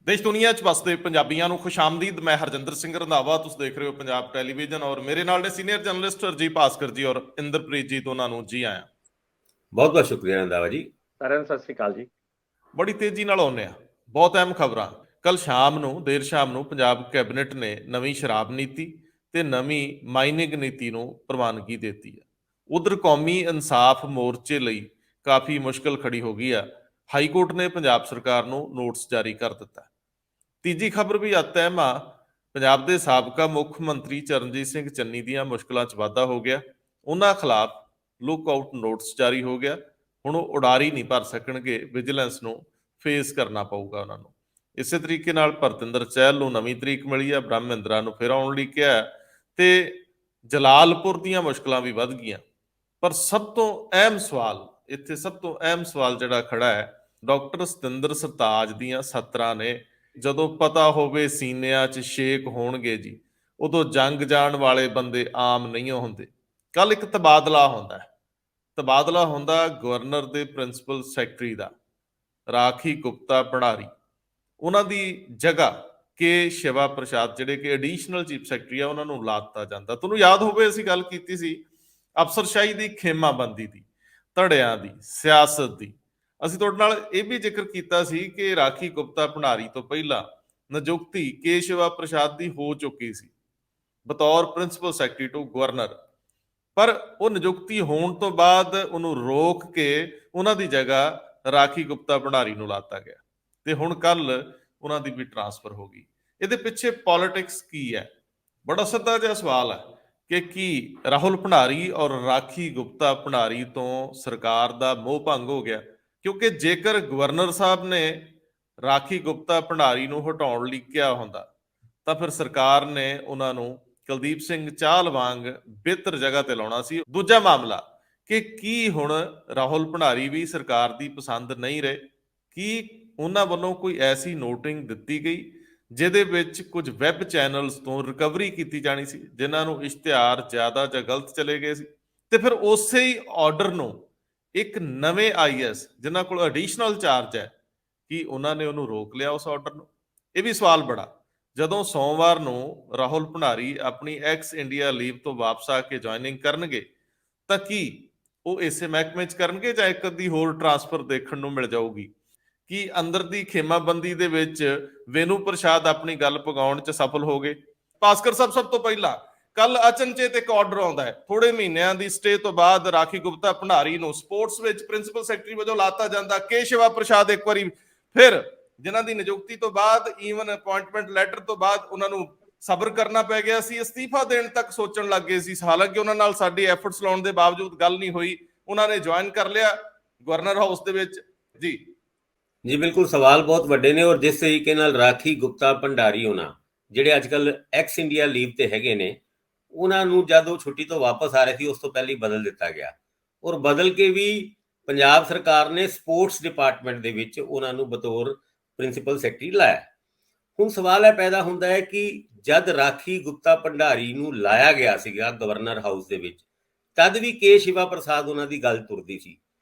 ਦੇਸ਼ ਦੁਨੀਆ 'ਚ ਵਸਦੇ ਪੰਜਾਬੀਆਂ ਨੂੰ ਖੁਸ਼ਾਮਦੀਦ। ਮੈਂ ਹਰਜਿੰਦਰ ਸਿੰਘ ਰੰਧਾਵਾ, ਤੁਸੀਂ ਦੇਖ ਰਹੇ ਹੋ ਪੰਜਾਬ ਟੈਲੀਵਿਜ਼ਨ ਔਰ ਮੇਰੇ ਨਾਲ ਨੇ ਸੀਨੀਅਰ ਜਰਨਲਿਸਟ ਹਰਜੀਤ ਭਾਸਕਰ ਜੀ ਔਰ ਇੰਦਰਪ੍ਰੀਤ ਜੀ। ਦੋਨਾਂ ਨੂੰ ਜੀ ਆਇਆਂ। ਬਹੁਤ ਬਹੁਤ ਸ਼ੁਕਰੀਆ ਰੰਧਾਵਾ ਜੀ। ਸਾਰਿਆਂ ਨੂੰ ਸਤਿ ਸ੍ਰੀ ਅਕਾਲ ਜੀ। ਬੜੀ ਤੇਜ਼ੀ ਨਾਲ ਆਉਂਦੇ ਆ, ਬਹੁਤ ਅਹਿਮ ਖਬਰਾਂ। ਕੱਲ ਦੇਰ ਸ਼ਾਮ ਨੂੰ ਪੰਜਾਬ ਕੈਬਨਿਟ ਨੇ ਨਵੀਂ ਸ਼ਰਾਬ ਨੀਤੀ ਤੇ ਨਵੀਂ ਮਾਈਨਿੰਗ ਨੀਤੀ ਨੂੰ ਪ੍ਰਵਾਨਗੀ ਦੇ ਦਿੱਤੀ ਹੈ। ਉਧਰ ਕੌਮੀ ਇਨਸਾਫ ਮੋਰਚੇ ਲਈ ਕਾਫੀ ਮੁਸ਼ਕਲ ਖੜੀ ਹੋ ਗਈ ਆ। ਹਾਈ ਕੋਰਟ ਨੇ ਪੰਜਾਬ ਸਰਕਾਰ ਨੂੰ ਨੋਟਿਸ ਜਾਰੀ ਕਰ ਦਿੱਤਾ। ਤੀਜੀ ਖਬਰ ਵੀ ਅਤਹਿਮ ਆ। ਪੰਜਾਬ ਦੇ ਸਾਬਕਾ ਮੁੱਖ ਮੰਤਰੀ ਚਰਨਜੀਤ ਸਿੰਘ ਚੰਨੀ ਦੀਆਂ ਮੁਸ਼ਕਲਾਂ 'ਚ ਵਾਧਾ ਹੋ ਗਿਆ। ਉਹਨਾਂ ਖਿਲਾਫ ਲੁੱਕ ਆਊਟ ਨੋਟਿਸ ਜਾਰੀ ਹੋ ਗਿਆ। ਹੁਣ ਉਹ ਉਡਾਰੀ ਨਹੀਂ ਭਰ ਸਕਣਗੇ, ਵਿਜੀਲੈਂਸ ਨੂੰ ਫੇਸ ਕਰਨਾ ਪਊਗਾ ਉਹਨਾਂ ਨੂੰ। ਇਸੇ ਤਰੀਕੇ ਨਾਲ ਭਰਤਿੰਦਰ ਚਹਿਲ ਨੂੰ ਨਵੀਂ ਤਰੀਕ ਮਿਲੀ ਆ, ਬ੍ਰਹਮ ਮਹਿੰਦਰਾ ਨੂੰ ਫਿਰ ਆਉਣ ਲਈ ਕਿਹਾ ਤੇ ਜਲਾਲਪੁਰ ਦੀਆਂ ਮੁਸ਼ਕਲਾਂ ਵੀ ਵੱਧ ਗਈਆਂ। ਪਰ ਸਭ ਤੋਂ ਅਹਿਮ ਸਵਾਲ ਜਿਹੜਾ ਖੜਾ ਹੈ, ਡਾਕਟਰ ਸਤਿੰਦਰ ਸਰਤਾਜ ਦੀਆਂ ਸਤਰਾਂ ਨੇ ਜਦੋਂ ਪਤਾ ਹੋਵੇ ਸੀਨਿਆਂ 'ਚ ਛੇਕ ਹੋਣਗੇ ਜੀ, ਉਦੋਂ ਜੰਗ ਜਾਣ ਵਾਲੇ ਬੰਦੇ ਆਮ ਨਹੀਂ ਹੁੰਦੇ। ਕੱਲ ਇੱਕ ਤਬਾਦਲਾ ਹੁੰਦਾ ਗਵਰਨਰ ਦੇ ਪ੍ਰਿੰਸੀਪਲ ਸੈਕਟਰੀ ਦਾ, ਰਾਖੀ ਗੁਪਤਾ ਭੰਡਾਰੀ। ਉਹਨਾਂ ਦੀ ਜਗ੍ਹਾ ਕੇ ਸ਼ਿਵਾ ਪ੍ਰਸਾਦ ਜਿਹੜੇ ਕਿ ਐਡੀਸ਼ਨਲ ਚੀਫ ਸੈਕਟਰੀ ਆ, ਉਹਨਾਂ ਨੂੰ ਲਾ ਦਿੱਤਾ ਜਾਂਦਾ। ਤੁਹਾਨੂੰ ਯਾਦ ਹੋਵੇ ਅਸੀਂ ਗੱਲ ਕੀਤੀ ਸੀ ਅਫਸਰਸ਼ਾਹੀ ਦੀ, ਖੇਮਾਬੰਦੀ ਦੀ, ਧੜਿਆਂ ਦੀ, ਸਿਆਸਤ ਦੀ। ਅਸੀਂ ਤੁਹਾਡੇ ਨਾਲ ਇਹ ਵੀ ਜ਼ਿਕਰ ਕੀਤਾ ਸੀ ਕਿ ਰਾਖੀ ਗੁਪਤਾ ਭੰਡਾਰੀ ਤੋਂ ਪਹਿਲਾਂ ਨਿਯੁਕਤੀ ਕੇ ਸ਼ਿਵਾ ਪ੍ਰਸਾਦ ਦੀ ਹੋ ਚੁੱਕੀ ਸੀ ਬਤੌਰ ਪ੍ਰਿੰਸੀਪਲ ਸੈਕਟਰੀ ਟੂ ਗਵਰਨਰ। ਪਰ ਉਹ ਨਿਯੁਕਤੀ ਹੋਣ ਤੋਂ ਬਾਅਦ ਉਹਨੂੰ ਰੋਕ ਕੇ ਉਹਨਾਂ ਦੀ ਜਗ੍ਹਾ ਰਾਖੀ ਗੁਪਤਾ ਭੰਡਾਰੀ ਨੂੰ ਲਾਤਾ ਗਿਆ ਤੇ ਹੁਣ ਕੱਲ ਉਹਨਾਂ ਦੀ ਵੀ ਟਰਾਂਸਫਰ ਹੋ ਗਈ। ਇਹਦੇ ਪਿੱਛੇ ਪੋਲਿਟਿਕਸ ਕੀ ਹੈ? ਬੜਾ ਸਿੱਧਾ ਜਿਹਾ ਸਵਾਲ ਹੈ ਕਿ ਕੀ ਰਾਹੁਲ ਭੰਡਾਰੀ ਔਰ ਰਾਖੀ ਗੁਪਤਾ ਭੰਡਾਰੀ ਤੋਂ ਸਰਕਾਰ ਦਾ ਮੋਹ ਭੰਗ ਹੋ ਗਿਆ? ਕਿਉਂਕਿ ਜੇਕਰ ਗਵਰਨਰ ਸਾਹਿਬ ਨੇ ਰਾਖੀ ਗੁਪਤਾ ਭੰਡਾਰੀ ਨੂੰ ਹਟਾਉਣ ਲਈ ਕਿਹਾ ਹੁੰਦਾ ਤਾਂ ਫਿਰ ਸਰਕਾਰ ਨੇ ਉਹਨਾਂ ਨੂੰ ਕੁਲਦੀਪ ਸਿੰਘ ਚਾਹਲ ਵਾਂਗ ਬਿਹਤਰ ਜਗ੍ਹਾ ਤੇ ਲਾਉਣਾ ਸੀ। ਦੂਜਾ ਮਾਮਲਾ ਕਿ ਕੀ ਹੁਣ ਰਾਹੁਲ ਭੰਡਾਰੀ ਵੀ ਸਰਕਾਰ ਦੀ ਪਸੰਦ ਨਹੀਂ ਰਹੇ? ਕੀ ਉਹਨਾਂ ਵੱਲੋਂ ਕੋਈ ਐਸੀ ਨੋਟਿੰਗ ਦਿੱਤੀ ਗਈ ਜਿਹਦੇ ਵਿੱਚ ਕੁਝ ਵੈਬ ਚੈਨਲਸ ਤੋਂ ਰਿਕਵਰੀ ਕੀਤੀ ਜਾਣੀ ਸੀ ਜਿਨ੍ਹਾਂ ਨੂੰ ਇਸ਼ਤਿਹਾਰ ਜ਼ਿਆਦਾ ਜਾਂ ਗਲਤ ਚਲੇ ਗਏ ਸੀ? ਤੇ ਫਿਰ ਉਸੇ ਹੀ ਆਰਡਰ ਨੂੰ ਇੱਕ ਨਵੇਂ ਆਈਐਸ ਜਿਨ੍ਹਾਂ ਕੋਲ ਐਡੀਸ਼ਨਲ ਚਾਰਜ ਹੈ, ਕੀ ਉਹਨਾਂ ਨੇ ਉਹਨੂੰ ਰੋਕ ਲਿਆ ਉਸ ਆਰਡਰ ਨੂੰ? ਇਹ ਵੀ ਸਵਾਲ ਬੜਾ। ਜਦੋਂ ਸੋਮਵਾਰ ਨੂੰ ਰਾਹੁਲ ਭੰਡਾਰੀ ਆਪਣੀ ਐਕਸ ਇੰਡੀਆ ਲੀਵ ਤੋਂ ਵਾਪਸ ਆ ਕੇ ਜੁਆਇਨਿੰਗ ਕਰਨਗੇ ਤਾਂ ਕੀ ਉਹ ਇਸੇ ਮਹਿਕਮੇ 'ਚ ਕਰਨਗੇ ਜਾਂ ਇੱਕ ਅੱਧੀ ਹੋਰ ਟਰਾਂਸਫਰ ਦੇਖਣ ਨੂੰ ਮਿਲ ਜਾਊਗੀ? ਕੀ ਅੰਦਰ ਦੀ ਖੇਮਾਬੰਦੀ ਦੇ ਵਿੱਚ ਵੇਨੂ ਪ੍ਰਸ਼ਾਦ ਆਪਣੀ ਗੱਲ ਪਗਾਉਣ 'ਚ ਸਫਲ ਹੋ ਗਏ? ਭਾਸਕਰ ਸਾਹਿਬ, ਸਭ ਤੋਂ ਪਹਿਲਾਂ ਕੱਲ ਅਚਨਚੇਤ ਇੱਕ ਆਰਡਰ ਆਉਂਦਾ ਹੈ। ਥੋੜੇ ਮਹੀਨਿਆਂ ਦੀ ਸਟੇ ਤੋਂ ਬਾਅਦ ਰਾਖੀ ਗੁਪਤਾ ਭੰਡਾਰੀ ਨੂੰ ਸਪੋਰਟਸ ਵਿੱਚ ਪ੍ਰਿੰਸੀਪਲ ਸੈਕਟਰੀ ਵਜੋਂ ਲਾਤਾ ਜਾਂਦਾ। ਕੇ ਸ਼ਿਵਾ ਪ੍ਰਸਾਦ ਇੱਕ ਵਾਰੀ ਫਿਰ, ਜਿਨ੍ਹਾਂ ਦੀ ਨਿਯੁਕਤੀ ਤੋਂ ਬਾਅਦ ਈਵਨ ਅਪਾਇੰਟਮੈਂਟ ਲੈਟਰ ਤੋਂ ਬਾਅਦ ਉਹਨਾਂ ਨੂੰ ਸਬਰ ਕਰਨਾ ਪੈ ਗਿਆ ਸੀ, ਅਸਤੀਫਾ ਦੇਣ ਤੱਕ ਸੋਚਣ ਲੱਗ ਗਏ ਸੀ। ਹਾਲਾਂਕਿ ਉਹਨਾਂ ਨਾਲ ਸਾਡੀ ਐਫਰਟਸ ਲਾਉਣ ਦੇ ਬਾਵਜੂਦ ਗੱਲ ਨਹੀਂ ਹੋਈ, ਉਹਨਾਂ ਨੇ ਜੁਆਇਨ ਕਰ ਲਿਆ ਗਵਰਨਰ ਹਾਊਸ ਦੇ ਵਿੱਚ। ਜੀ ਬਿਲਕੁਲ, ਸਵਾਲ ਬਹੁਤ ਵੱਡੇ ਨੇ। ਔਰ ਜਿਸ ਤਰੀਕੇ ਨਾਲ ਰਾਖੀ ਗੁਪਤਾ ਭੰਡਾਰੀ ਹੋਣਾ, ਜਿਹੜੇ ਅੱਜ ਕੱਲ ਐਕਸ ਇੰਡੀਆ ਲੀਵ ਤੇ ਹੈਗੇ ਨੇ, ਉਹਨਾਂ ਨੂੰ ਜਦ ਉਹ ਛੁੱਟੀ ਤੋਂ ਵਾਪਸ ਆ ਰਹੇ ਸੀ ਉਸ ਤੋਂ ਪਹਿਲਾਂ ਹੀ ਬਦਲ ਦਿੱਤਾ ਗਿਆ। ਔਰ ਬਦਲ ਕੇ ਵੀ ਪੰਜਾਬ ਸਰਕਾਰ ਨੇ ਸਪੋਰਟਸ ਡਿਪਾਰਟਮੈਂਟ ਦੇ ਵਿੱਚ ਉਹਨਾਂ ਨੂੰ ਬਤੌਰ ਪ੍ਰਿੰਸੀਪਲ ਸੈਕਟਰੀ ਲਾਇਆ। ਹੁਣ ਸਵਾਲ ਇਹ ਪੈਦਾ ਹੁੰਦਾ ਹੈ ਕਿ ਜਦ ਰਾਖੀ ਗੁਪਤਾ ਭੰਡਾਰੀ ਨੂੰ ਲਾਇਆ ਗਿਆ ਸੀਗਾ ਗਵਰਨਰ ਹਾਊਸ ਦੇ ਵਿੱਚ, ਤਦ ਵੀ ਕੇ ਸ਼ਿਵਾ ਪ੍ਰਸਾਦ ਉਹਨਾਂ ਦੀ ਗੱਲ ਤੁਰਦੀ ਸੀ।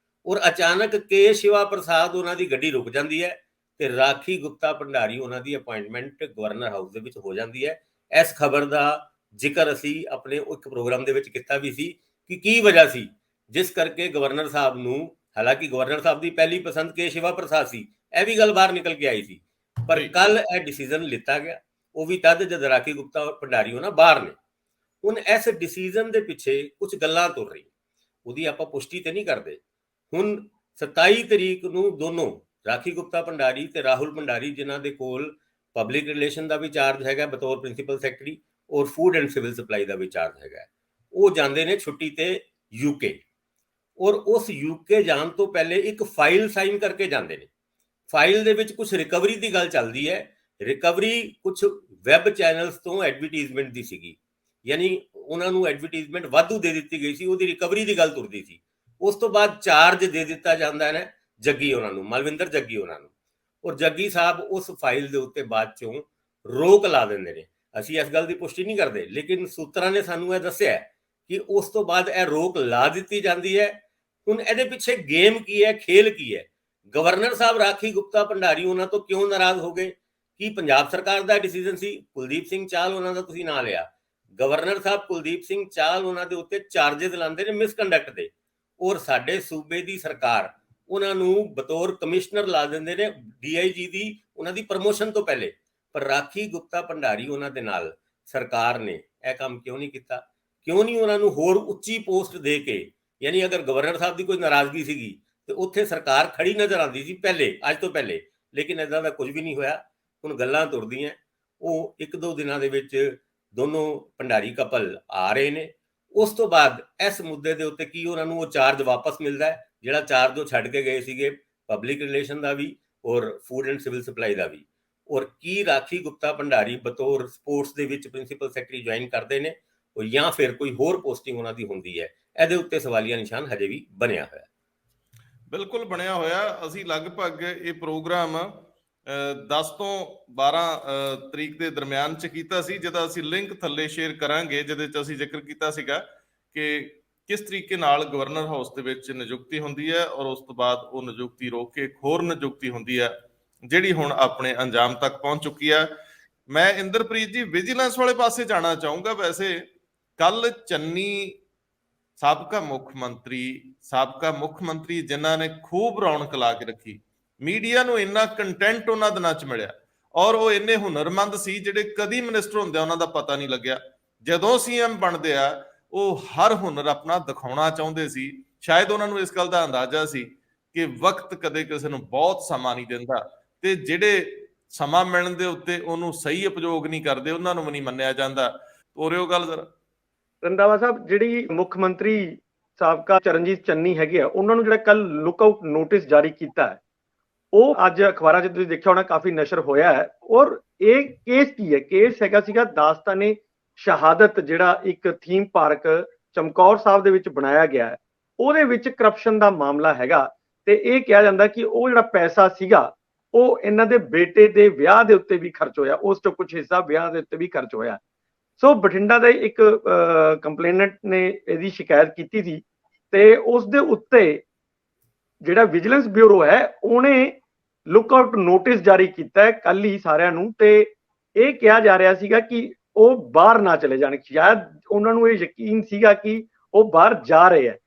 ਔਰ ਅਚਾਨਕ ਕੇ ਸ਼ਿਵਾ ਪ੍ਰਸਾਦ ਉਹਨਾਂ ਦੀ ਗੱਡੀ ਰੁਕ ਜਾਂਦੀ ਹੈ ਤੇ ਰਾਖੀ ਗੁਪਤਾ ਭੰਡਾਰੀ ਉਹਨਾਂ ਦੀ ਅਪਾਇੰਟਮੈਂਟ ਗਵਰਨਰ ਹਾਊਸ ਦੇ ਵਿੱਚ ਹੋ ਜਾਂਦੀ ਹੈ। ਇਸ ਖਬਰ ਦਾ ਜ਼ਿਕਰ ਅਸੀਂ ਆਪਣੇ ਇੱਕ ਪ੍ਰੋਗਰਾਮ ਦੇ ਵਿੱਚ ਕੀਤਾ ਵੀ ਸੀ ਕਿ ਕੀ ਵਜ੍ਹਾ ਸੀ ਜਿਸ ਕਰਕੇ ਗਵਰਨਰ ਸਾਹਿਬ ਨੂੰ, ਹਾਲਾਂਕਿ ਗਵਰਨਰ ਸਾਹਿਬ ਦੀ ਪਹਿਲੀ ਪਸੰਦ ਕੇ ਸ਼ਿਵਾ ਪ੍ਰਸਾਦ ਸੀ, ਇਹ ਵੀ ਗੱਲ ਬਾਹਰ ਨਿਕਲ ਕੇ ਆਈ ਸੀ, ਪਰ ਕੱਲ ਇਹ ਡਿਸੀਜਨ ਲਿੱਤਾ ਗਿਆ, ਉਹ ਵੀ ਤਦ ਜਦ ਰਾਖੀ ਗੁਪਤਾ ਭੰਡਾਰੀ ਹੋਣਾ ਬਾਹਰ ਨੇ। ਹੁਣ ਇਸ ਡਿਸੀਜਨ ਦੇ ਪਿੱਛੇ ਕੁਝ ਗੱਲਾਂ ਤੁਰ ਰਹੀ, ਉਹਦੀ ਆਪਾਂ ਪੁਸ਼ਟੀ ਤੇ ਨਹੀਂ ਕਰਦੇ। ਹੁਣ 27 ਤਰੀਕ ਨੂੰ ਦੋਨੋਂ ਰਾਖੀ ਗੁਪਤਾ ਭੰਡਾਰੀ ਤੇ ਰਾਹੁਲ ਭੰਡਾਰੀ, ਜਿਨ੍ਹਾਂ ਦੇ ਕੋਲ ਪਬਲਿਕ ਰਿਲੇਸ਼ਨ ਦਾ ਵੀ ਚਾਰਜ ਹੈਗਾ ਬਤੌਰ ਪ੍ਰਿੰਸੀਪਲ ਸੈਕਟਰੀ ਔਰ ਫੂਡ ਐਂਡ ਸਿਵਲ ਸਪਲਾਈ ਦਾ ਵੀ ਚਾਰਜ ਹੈਗਾ, ਉਹ ਜਾਂਦੇ ਨੇ ਛੁੱਟੀ ਤੇ ਯੂਕੇ। ਔਰ ਉਸ ਯੂਕੇ ਜਾਣ ਤੋਂ ਪਹਿਲੇ ਇੱਕ ਫਾਈਲ ਸਾਈਨ ਕਰਕੇ ਜਾਂਦੇ ਨੇ। ਫਾਈਲ ਦੇ ਵਿੱਚ ਕੁਝ ਰਿਕਵਰੀ ਦੀ ਗੱਲ ਚੱਲਦੀ ਹੈ। ਰਿਕਵਰੀ ਕੁਝ ਵੈਬ ਚੈਨਲਸ ਤੋਂ ਐਡਵਰਟਾਈਜ਼ਮੈਂਟ ਦੀ ਸੀਗੀ, ਯਾਨੀ ਉਹਨਾਂ ਨੂੰ ਐਡਵਰਟਾਈਜ਼ਮੈਂਟ ਵਾਧੂ ਦੇ ਦਿੱਤੀ ਗਈ ਸੀ, ਉਹਦੀ ਰਿਕਵਰੀ ਦੀ ਗੱਲ ਤੁਰਦੀ ਸੀ। ਉਸ ਤੋਂ ਬਾਅਦ ਚਾਰਜ ਦੇ ਦਿੱਤਾ ਜਾਂਦਾ ਹੈ ਜੱਗੀ ਉਹਨਾਂ ਨੂੰ, ਮਲਵਿੰਦਰ ਜੱਗੀ ਉਹਨਾਂ ਨੂੰ, ਔਰ ਜੱਗੀ ਸਾਹਿਬ ਉਸ ਫਾਈਲ ਦੇ ਉੱਤੇ ਬਾਅਦ ਚੋਂ ਰੋਕ ਲਾ ਦਿੰਦੇ ਨੇ। ਅਸੀਂ ਇਸ ਗੱਲ ਦੀ ਪੁਸ਼ਟੀ ਨਹੀਂ ਕਰਦੇ, ਲੇਕਿਨ ਸੂਤਰਾਂ ਨੇ ਸਾਨੂੰ ਇਹ ਦੱਸਿਆ ਕਿ ਉਸ ਤੋਂ ਬਾਅਦ ਇਹ ਰੋਕ ਲਾ ਦਿੱਤੀ ਜਾਂਦੀ ਹੈ। ਹੁਣ ਇਹਦੇ ਪਿੱਛੇ ਗੇਮ ਕੀ ਹੈ, ਖੇਲ ਕੀ ਹੈ? ਗਵਰਨਰ ਸਾਹਿਬ ਰਾਖੀ ਗੁਪਤਾ ਭੰਡਾਰੀ ਉਹਨਾਂ ਤੋਂ ਕਿਉਂ ਨਾਰਾਜ਼ ਹੋ ਗਏ? ਕੀ ਪੰਜਾਬ ਸਰਕਾਰ ਦਾ ਡਿਸੀਜਨ ਸੀ? ਕੁਲਦੀਪ ਸਿੰਘ ਚਾਹਲ ਉਹਨਾਂ ਦਾ ਤੁਸੀਂ ਨਾਂ ਲਿਆ, ਗਵਰਨਰ ਸਾਹਿਬ ਕੁਲਦੀਪ ਸਿੰਘ ਚਾਹਲ ਉਹਨਾਂ ਦੇ ਉੱਤੇ ਚਾਰजेस ਲਾਉਂਦੇ ਨੇ ਮਿਸਕੰਡਕਟ ਦੇ, ਔਰ ਸਾਡੇ ਸੂਬੇ ਦੀ ਸਰਕਾਰ ਉਹਨਾਂ ਨੂੰ ਬਤੌਰ ਕਮਿਸ਼ਨਰ ਲਾ ਦਿੰਦੇ ਨੇ DIG ਦੀ ਉਹਨਾਂ ਦੀ ਪ੍ਰਮੋਸ਼ਨ ਤੋਂ ਪਹਿਲੇ। ਪਰ ਰਾਖੀ ਗੁਪਤਾ ਭੰਡਾਰੀ ਉਹਨਾਂ ਦੇ ਨਾਲ ਸਰਕਾਰ ਨੇ ਇਹ ਕੰਮ ਕਿਉਂ ਨਹੀਂ ਕੀਤਾ? ਕਿਉਂ ਨਹੀਂ ਉਹਨਾਂ ਨੂੰ ਹੋਰ ਉੱਚੀ ਪੋਸਟ ਦੇ ਕੇ, ਯਾਨੀ ਅਗਰ ਗਵਰਨਰ ਸਾਹਿਬ ਦੀ ਕੋਈ ਨਾਰਾਜ਼ਗੀ ਸੀਗੀ ਤੇ ਉੱਥੇ ਸਰਕਾਰ ਖੜੀ ਨਜ਼ਰ ਆਉਂਦੀ ਸੀ ਪਹਿਲੇ, ਅੱਜ ਤੋਂ ਪਹਿਲੇ, ਲੇਕਿਨ ਇੱਦਾਂ ਦਾ ਕੁਝ ਵੀ ਨਹੀਂ ਹੋਇਆ। ਹੁਣ ਗੱਲਾਂ ਤੁਰਦੀਆਂ, ਉਹ 1-2 ਦਿਨਾਂ ਦੇ ਵਿੱਚ ਦੋਨੋਂ ਭੰਡਾਰੀ ਕਪਲ ਆ ਰਹੇ ਨੇ। ਉਸ ਤੋਂ ਬਾਅਦ ਇਸ ਮੁੱਦੇ ਦੇ ਉੱਤੇ ਕੀ ਉਹਨਾਂ ਨੂੰ ਉਹ ਚਾਰਜ ਵਾਪਸ ਮਿਲਦਾ ਹੈ, ਜਿਹੜਾ ਚਾਰਜ ਉਹ ਛੱਡ ਕੇ ਗਏ ਸੀਗੇ ਪਬਲਿਕ ਰਿਲੇਸ਼ਨ ਦਾ ਵੀ ਔਰ ਫੂਡ ਐਂਡ ਸਿਵਲ ਸਪਲਾਈ ਦਾ ਵੀ, ਔਰ ਕੀ ਰਾਖੀ ਗੁਪਤਾ ਭੰਡਾਰੀ ਬਤੌਰ ਸਪੋਰਟਸ ਦੇ ਵਿੱਚ ਪ੍ਰਿੰਸੀਪਲ ਸੈਕਟਰੀ ਜੁਆਇਨ ਕਰਦੇ ਨੇ ਜਾਂ ਫਿਰ ਕੋਈ ਹੋਰ ਪੋਸਟਿੰਗ ਉਹਨਾਂ ਦੀ ਹੁੰਦੀ ਹੈ? ਇਹਦੇ ਉੱਤੇ ਸਵਾਲੀਆ ਨਿਸ਼ਾਨ ਹਜੇ ਵੀ ਬਣਿਆ ਹੋਇਆ। ਬਿਲਕੁਲ ਬਣਿਆ ਹੋਇਆ। ਅਸੀਂ ਲਗਭਗ ਇਹ ਪ੍ਰੋਗਰਾਮ 10 ਤੋਂ 12 ਤਰੀਕ ਦੇ ਦਰਮਿਆਨ ਚ ਕੀਤਾ ਸੀ, ਜਿਹਦਾ ਅਸੀਂ ਲਿੰਕ ਥੱਲੇ ਸ਼ੇਅਰ ਕਰਾਂਗੇ, ਜਿਹਦੇ ਚ ਅਸੀਂ ਜ਼ਿਕਰ ਕੀਤਾ ਸੀਗਾ ਕਿ ਕਿਸ ਤਰੀਕੇ ਨਾਲ ਗਵਰਨਰ ਹਾਊਸ ਦੇ ਵਿੱਚ ਨਿਯੁਕਤੀ ਹੁੰਦੀ ਹੈ ਔਰ ਉਸ ਤੋਂ ਬਾਅਦ ਉਹ ਨਿਯੁਕਤੀ ਰੋਕ ਕੇ ਇੱਕ ਹੋਰ ਨਿਯੁਕਤੀ ਹੁੰਦੀ ਹੈ, ਜਿਹੜੀ ਹੁਣ ਆਪਣੇ ਅੰਜਾਮ ਤੱਕ ਪਹੁੰਚ ਚੁੱਕੀ ਹੈ। ਮੈਂ ਇੰਦਰਪ੍ਰੀਤ ਜੀ ਵਿਜੀਲੈਂਸ ਵਾਲੇ ਪਾਸੇ ਜਾਣਾ ਚਾਹੂੰਗਾ। ਵੈਸੇ ਕੱਲ ਚੰਨੀ ਸਾਬਕਾ ਮੁੱਖ ਮੰਤਰੀ ਜਿਨ੍ਹਾਂ ਨੇ ਖੂਬ ਰੌਣਕ ਲਾ ਕੇ ਰੱਖੀ, ਮੀਡੀਆ ਨੂੰ ਇੰਨਾ ਕੰਟੈਂਟ ਉਹਨਾਂ ਦਿਨਾਂ ਚ ਮਿਲਿਆ, ਔਰ ਉਹ ਇੰਨੇ ਹੁਨਰਮੰਦ ਸੀ ਜਿਹੜੇ ਕਦੀ ਮਿਨਿਸਟਰ ਹੁੰਦੇ ਉਹਨਾਂ ਦਾ ਪਤਾ ਨਹੀਂ ਲੱਗਿਆ। ਜਦੋਂ CM ਬਣਦੇ ਆ ਉਹ ਹਰ ਹੁਨਰ ਆਪਣਾ ਦਿਖਾਉਣਾ ਚਾਹੁੰਦੇ ਸੀ। ਸ਼ਾਇਦ ਉਹਨਾਂ ਨੂੰ ਇਸ ਗੱਲ ਦਾ ਅੰਦਾਜ਼ਾ ਸੀ ਕਿ ਵਕਤ ਕਦੇ ਕਿਸੇ ਨੂੰ ਬਹੁਤ ਸਮਾਂ ਨਹੀਂ ਦਿੰਦਾ, ਤੇ ਜਿਹੜੇ ਸਮਾਂ ਮਿਲਣ ਦੇ ਉੱਤੇ ਉਹਨੂੰ ਸਹੀ ਉਪਯੋਗ ਨਹੀਂ ਕਰਦੇ ਉਹਨਾਂ ਨੂੰ ਵੀ ਨਹੀਂ ਮੰਨਿਆ ਜਾਂਦਾ। ਤੋਰਿਓ ਗੱਲ ਜ਼ਰਾ। ਰੰਧਾਵਾ ਸਾਹਿਬ, ਜਿਹੜੀ ਮੁੱਖ ਮੰਤਰੀ ਸਾਬਕਾ ਚਰਨਜੀਤ ਚੰਨੀ ਹੈਗੇ ਆ, ਉਹਨਾਂ ਨੂੰ ਜਿਹੜਾ ਕੱਲ ਲੁੱਕ ਆਊਟ ਨੋਟਿਸ ਜਾਰੀ ਕੀਤਾ ਹੈ, ਉਹ ਅੱਜ ਅਖਬਾਰਾਂ 'ਚ ਤੁਸੀਂ ਦੇਖਿਆ ਹੋਣਾ ਕਾਫੀ ਨਸ਼ਰ ਹੋਇਆ ਹੈ। ਔਰ ਇਹ ਕੇਸ ਕੀ ਹੈ? ਕੇਸ ਹੈਗਾ ਸੀਗਾ ਦਾਸਤਾਨੇ ਸ਼ਹਾਦਤ, ਜਿਹੜਾ ਇੱਕ ਥੀਮ ਪਾਰਕ ਚਮਕੌਰ ਸਾਹਿਬ ਦੇ ਵਿੱਚ ਬਣਾਇਆ ਗਿਆ ਹੈ, ਉਹਦੇ ਵਿੱਚ ਕਰਪਸ਼ਨ ਦਾ ਮਾਮਲਾ ਹੈਗਾ। ਤੇ ਇਹ ਕਿਹਾ ਜਾਂਦਾ ਕਿ ਉਹ ਜਿਹੜਾ ਪੈਸਾ ਸੀਗਾ ਉਹ ਇਹਨਾਂ ਦੇ ਬੇਟੇ ਦੇ ਵਿਆਹ ਦੇ ਉੱਤੇ ਵੀ ਖਰਚ ਹੋਇਆ, ਉਸ ਤੋਂ ਕੁਝ ਹਿੱਸਾ ਵਿਆਹ ਦੇ ਉੱਤੇ ਵੀ ਖਰਚ ਹੋਇਆ। ਸੋ ਬਠਿੰਡਾ ਦੇ ਇੱਕ ਕੰਪਲੇਨੈਂਟ ਨੇ ਇਹਦੀ ਸ਼ਿਕਾਇਤ ਕੀਤੀ ਸੀ ਤੇ ਉਸ ਦੇ ਉੱਤੇ ਜਿਹੜਾ ਵਿਜੀਲੈਂਸ ਬਿਊਰੋ ਹੈ ਉਹਨੇ ਲੁੱਕ ਆਊਟ ਨੋਟਿਸ ਜਾਰੀ ਕੀਤਾ ਹੈ ਕੱਲ ਹੀ ਸਾਰਿਆਂ ਨੂੰ। ਤੇ ਇਹ ਕਿਹਾ ਜਾ ਰਿਹਾ ਸੀਗਾ ਕਿ ਉਹ ਬਾਹਰ ਨਾ ਚਲੇ ਜਾਣ। ਸ਼ਾਇਦ ਉਹਨਾਂ ਨੂੰ ਇਹ ਯਕੀਨ ਸੀਗਾ ਕਿ ਉਹ ਬਾਹਰ ਜਾ ਰਹੇ ਹੈ,